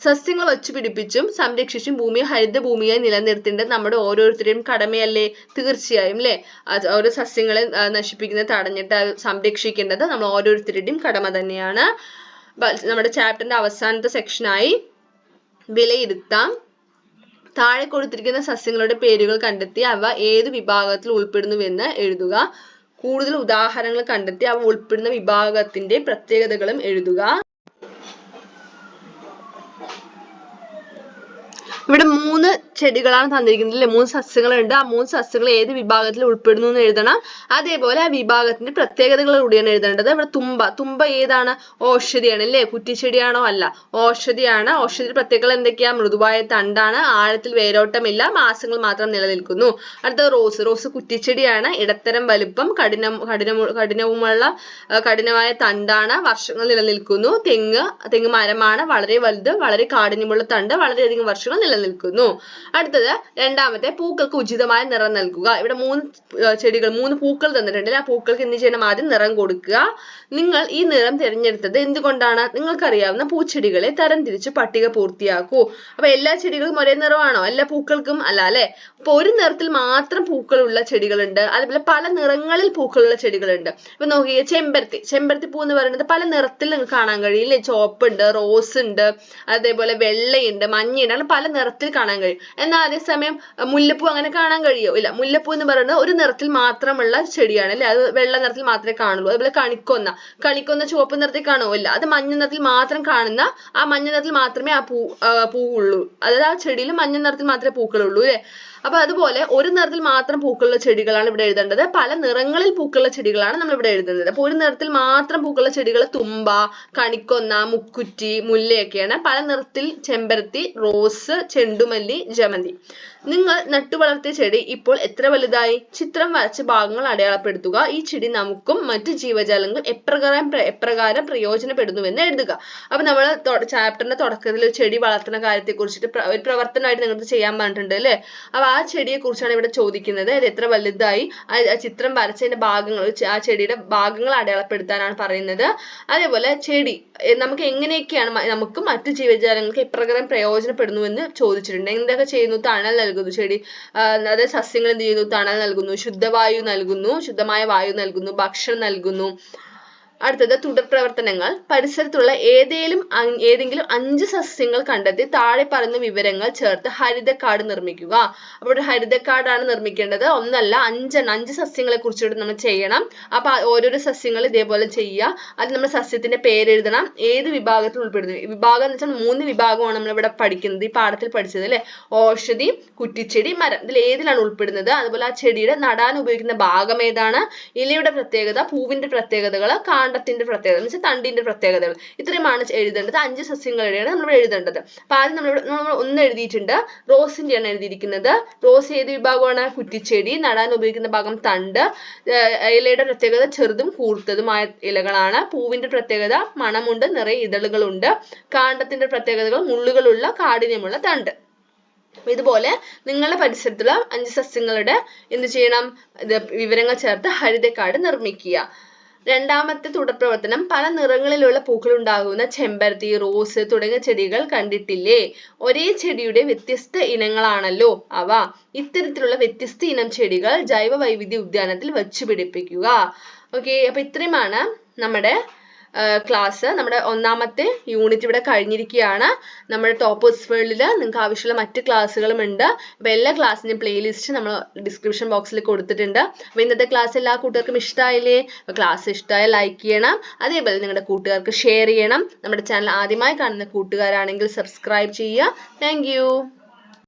സസ്യങ്ങൾ വച്ചുപിടിപ്പിച്ചും സംരക്ഷിച്ചും ഭൂമിയെ ഹരിതഭൂമിയായി നിലനിർത്തേണ്ടത് നമ്മുടെ ഓരോരുത്തരുടെയും കടമയല്ലേ? തീർച്ചയായും അല്ലെ? ഓരോ സസ്യങ്ങളെ നശിപ്പിക്കുന്നത് തടഞ്ഞിട്ട് സംരക്ഷിക്കേണ്ടത് നമ്മൾ ഓരോരുത്തരുടെയും കടമ തന്നെയാണ്. നമ്മുടെ ചാപ്റ്ററിന്റെ അവസാനത്തെ സെക്ഷനായി വിലയിരുത്താം. താഴെ കൊടുത്തിരിക്കുന്ന സസ്യങ്ങളുടെ പേരുകൾ കണ്ടെത്തി അവ ഏത് വിഭാഗത്തിൽ ഉൾപ്പെടുന്നുവെന്ന് എഴുതുക. കൂടുതൽ ഉദാഹരണങ്ങൾ കണ്ടെത്തി അവ ഉൾപ്പെടുന്ന വിഭാഗത്തിന്റെ പ്രത്യേകതകളും എഴുതുക. ഇവിടെ 3 ചെടികളാണ് തന്നിരിക്കുന്നത് അല്ലെ? 3 സസ്യങ്ങളുണ്ട്. ആ 3 സസ്യങ്ങൾ ഏത് വിഭാഗത്തിൽ ഉൾപ്പെടുന്നു എന്ന് എഴുതണം. അതേപോലെ ആ വിഭാഗത്തിന്റെ പ്രത്യേകതകൾ കൂടിയാണ് എഴുതേണ്ടത്. ഇവിടെ തുമ്പ ഏതാണ്? ഔഷധിയാണ് അല്ലേ? കുറ്റിച്ചെടിയാണോ? അല്ല, ഔഷധിയാണ്. ഔഷധിയുടെ പ്രത്യേകതകൾ എന്തൊക്കെയാ? മൃദുവായ തണ്ടാണ്, ആഴത്തിൽ വേരോട്ടമില്ല, മാസങ്ങൾ മാത്രം നിലനിൽക്കുന്നു. അടുത്തത് റോസ് കുറ്റിച്ചെടിയാണ്, ഇടത്തരം വലുപ്പം, കഠിനമായ തണ്ടാണ്, വർഷങ്ങൾ നിലനിൽക്കുന്നു. തെങ്ങ് മരമാണ്, വളരെ വലുത്, വളരെ കാഠിന്യമുള്ള തണ്ട്, വളരെയധികം വർഷങ്ങൾ നിലനിൽക്കുന്നു. അടുത്തത് രണ്ടാമത്തെ, പൂക്കൾക്ക് ഉചിതമായ നിറം നൽകുക. ഇവിടെ 3 പൂക്കൾ തന്നിട്ടുണ്ട്. ആ പൂക്കൾക്ക് എന്ത് ചെയ്യണം? ആദ്യം നിറം കൊടുക്കുക. നിങ്ങൾ ഈ നിറം തിരഞ്ഞെടുത്തത് എന്തുകൊണ്ടാണ്? നിങ്ങൾക്കറിയാവുന്ന പൂച്ചെടികളെ തരംതിരിച്ച് പട്ടിക പൂർത്തിയാക്കൂ. അപ്പൊ എല്ലാ ചെടികളും ഒരേ നിറമാണോ? എല്ലാ പൂക്കൾക്കും അല്ല അല്ലെ? അപ്പൊ ഒരു നിറത്തിൽ മാത്രം പൂക്കളുള്ള ചെടികളുണ്ട്, അതുപോലെ പല നിറങ്ങളിൽ പൂക്കളുള്ള ചെടികളുണ്ട്. ഇപ്പൊ നോക്കിയേ, ചെമ്പരത്തി പൂ എന്ന് പറയുന്നത് പല നിറത്തിൽ നിങ്ങൾക്ക് കാണാൻ കഴിയും അല്ലെ? ചുവപ്പുണ്ട്, റോസ് ഉണ്ട്, അതേപോലെ വെള്ളയുണ്ട്, മഞ്ഞയുണ്ട്, അങ്ങനെ പല നിറത്തിൽ കാണാൻ കഴിയും. എന്നാൽ അതേസമയം മുല്ലപ്പൂ അങ്ങനെ കാണാൻ കഴിയോ? ഇല്ല. മുല്ലപ്പൂ എന്ന് പറയുന്നത് ഒരു നിറത്തിൽ മാത്രമുള്ള ചെടിയാണ് അല്ലെ? അത് വെള്ള നിറത്തിൽ മാത്രമേ കാണുള്ളൂ. അതുപോലെ കണിക്കൊന്ന ചുവപ്പ് നിറത്തിൽ കാണുമോ? ഇല്ല. അത് മഞ്ഞ നിറത്തിൽ മാത്രം കാണുന്ന, ആ മഞ്ഞ നിറത്തിൽ മാത്രമേ ആ പൂവുള്ളൂ. അതായത് ആ ചെടിയിൽ മഞ്ഞ നിറത്തിൽ മാത്രമേ പൂക്കളുള്ളൂ അല്ലെ? അപ്പൊ അതുപോലെ ഒരു നിറത്തിൽ മാത്രം പൂക്കളുള്ള ചെടികളാണ് ഇവിടെ എഴുതേണ്ടത്. പല നിറങ്ങളിൽ പൂക്കളുള്ള ചെടികളാണ് നമ്മൾ ഇവിടെ എഴുതുന്നത്. അപ്പൊ ഒരു നിറത്തിൽ മാത്രം പൂക്കളുള്ള ചെടികൾ തുമ്പ, കണിക്കൊന്ന, മുക്കുറ്റി, മുല്ലയൊക്കെയാണ്. പല നിറത്തിൽ ചെമ്പരത്തി, റോസ്, ചെണ്ടുമല്ലി, ജമന്തി. നിങ്ങൾ നട്ടുവളർത്തിയ ചെടി ഇപ്പോൾ എത്ര വലുതായി? ചിത്രം വരച്ച ഭാഗങ്ങൾ അടയാളപ്പെടുത്തുക. ഈ ചെടി നമുക്കും മറ്റു ജീവജാലങ്ങൾ എപ്രകാരം പ്രയോജനപ്പെടുന്നുവെന്ന് എഴുതുക. അപ്പൊ നമ്മൾ ചാപ്റ്ററിന്റെ തുടക്കത്തിൽ ഒരു ചെടി വളർത്തുന്ന കാര്യത്തെ കുറിച്ചിട്ട് ഒരു പ്രവർത്തനമായിട്ട് നിങ്ങൾക്ക് ചെയ്യാൻ പറഞ്ഞിട്ടുണ്ട് അല്ലെ? അപ്പൊ ആ ചെടിയെ കുറിച്ചാണ് ഇവിടെ ചോദിക്കുന്നത്. അത് എത്ര വലുതായി? ആ ചിത്രം വരച്ചതിന്റെ ഭാഗങ്ങൾ, ആ ചെടിയുടെ ഭാഗങ്ങൾ അടയാളപ്പെടുത്താനാണ് പറയുന്നത്. അതേപോലെ ചെടി നമുക്ക് എങ്ങനെയൊക്കെയാണ് നമുക്ക് മറ്റു ജീവജാലങ്ങൾക്ക് എപ്രകാരം പ്രയോജനപ്പെടുന്നുവെന്ന് ചോദിച്ചിട്ടുണ്ട്. എന്തൊക്കെ ചെയ്യുന്നു? തണൽ നൽകുന്നു ചെടി, അതായത് സസ്യങ്ങൾ എന്ത് ചെയ്യുന്നു? തണൽ നൽകുന്നു, ശുദ്ധമായ വായു നൽകുന്നു, ഭക്ഷണം നൽകുന്നു, അടുത്തത് തുടർ പ്രവർത്തനങ്ങൾ. പരിസരത്തുള്ള ഏതെങ്കിലും 5 സസ്യങ്ങൾ കണ്ടെത്തി താഴെ പറയുന്ന വിവരങ്ങൾ ചേർത്ത് ഹരിതക്കാട് നിർമ്മിക്കുക. അപ്പോൾ ഒരു ഹരിതക്കാടാണ് നിർമ്മിക്കേണ്ടത്. ഒന്നല്ല 5 സസ്യങ്ങളെ കുറിച്ചിട്ട് നമ്മൾ ചെയ്യണം. അപ്പൊ ഓരോരോ സസ്യങ്ങൾ ഇതേപോലെ ചെയ്യുക. അത് നമ്മൾ സസ്യത്തിന്റെ പേരെഴുതണം, ഏത് വിഭാഗത്തിൽ ഉൾപ്പെടുന്നു. വിഭാഗം എന്ന് വെച്ചാൽ 3 വിഭാഗമാണ് നമ്മൾ ഇവിടെ പഠിക്കുന്നത്, ഈ പാഠത്തിൽ പഠിച്ചത് അല്ലെ. ഓഷധി, കുറ്റിച്ചെടി, മരം. ഇതിൽ ഏതിലാണ് ഉൾപ്പെടുന്നത്, അതുപോലെ ആ ചെടിയുടെ നടാൻ ഉപയോഗിക്കുന്ന ഭാഗം ഏതാണ്, ഇലയുടെ പ്രത്യേകത, പൂവിന്റെ പ്രത്യേകതകൾ, കാണ്ഡത്തിന്റെ പ്രത്യേകത എന്ന് വെച്ചാൽ തണ്ടിന്റെ പ്രത്യേകതകൾ. ഇത്രയുമാണ് എഴുതേണ്ടത്. 5 സസ്യങ്ങളുടെയാണ് നമ്മൾ എഴുതേണ്ടത്. അപ്പൊ ആദ്യം നമ്മൾ ഒന്ന് എഴുതിയിട്ടുണ്ട്, റോസിന്റെയാണ് എഴുതിയിരിക്കുന്നത്. റോസ് ഏത് വിഭാഗമാണ്, കുറ്റിച്ചെടി. നടാൻ ഉപയോഗിക്കുന്ന ഭാഗം തണ്ട്. ഇലയുടെ പ്രത്യേകത ചെറുതും കൂർത്തതുമായ ഇലകളാണ്. പൂവിന്റെ പ്രത്യേകത മണമുണ്ട്, നിറയെ ഇതളുകളുണ്ട്. കാണ്ഡത്തിന്റെ പ്രത്യേകതകൾ മുള്ളുകളുള്ള കാഠിന്യമുള്ള തണ്ട്. ഇതുപോലെ നിങ്ങളുടെ പരിസരത്തുള്ള 5 സസ്യങ്ങളുടെ എന്ത് ചെയ്യണം, വിവരങ്ങൾ ചേർത്ത് ഹരിതക്കാട് നിർമ്മിക്കുക. രണ്ടാമത്തെ തുടർ പ്രവർത്തനം, പല നിറങ്ങളിലുള്ള പൂക്കൾ ഉണ്ടാകുന്ന ചെമ്പരത്തി, റോസ് തുടങ്ങിയ ചെടികൾ കണ്ടിട്ടില്ലേ. ഒരേ ചെടിയുടെ വ്യത്യസ്ത ഇനങ്ങളാണല്ലോ അവ. ഇത്തരത്തിലുള്ള വ്യത്യസ്ത ഇനം ചെടികൾ ജൈവ വൈവിധ്യ ഉദ്യാനത്തിൽ വച്ചു പിടിപ്പിക്കുക. ഓക്കെ, അപ്പൊ ഇത്രയുമാണ് നമ്മുടെ ക്ലാസ്. നമ്മുടെ ഒന്നാമത്തെ യൂണിറ്റ് ഇവിടെ കഴിഞ്ഞിരിക്കുകയാണ്. നമ്മുടെ ടോപ്പേഴ്സ് വേൾഡിൽ നിങ്ങൾക്ക് ആവശ്യമുള്ള മറ്റ് ക്ലാസ്സുകളും ഉണ്ട്. അപ്പോൾ എല്ലാ ക്ലാസ്സിൻ്റെയും പ്ലേലിസ്റ്റ് നമ്മൾ ഡിസ്ക്രിപ്ഷൻ ബോക്സിൽ കൊടുത്തിട്ടുണ്ട്. അപ്പോൾ ഇന്നത്തെ ക്ലാസ് എല്ലാ കൂട്ടുകാർക്കും ഇഷ്ടമായില്ലേ? അപ്പോൾ ക്ലാസ് ഇഷ്ടമായാൽ ലൈക്ക് ചെയ്യണം, അതേപോലെ നിങ്ങളുടെ കൂട്ടുകാർക്ക് ഷെയർ ചെയ്യണം. നമ്മുടെ ചാനൽ ആദ്യമായി കാണുന്ന കൂട്ടുകാരാണെങ്കിൽ സബ്സ്ക്രൈബ് ചെയ്യുക. താങ്ക്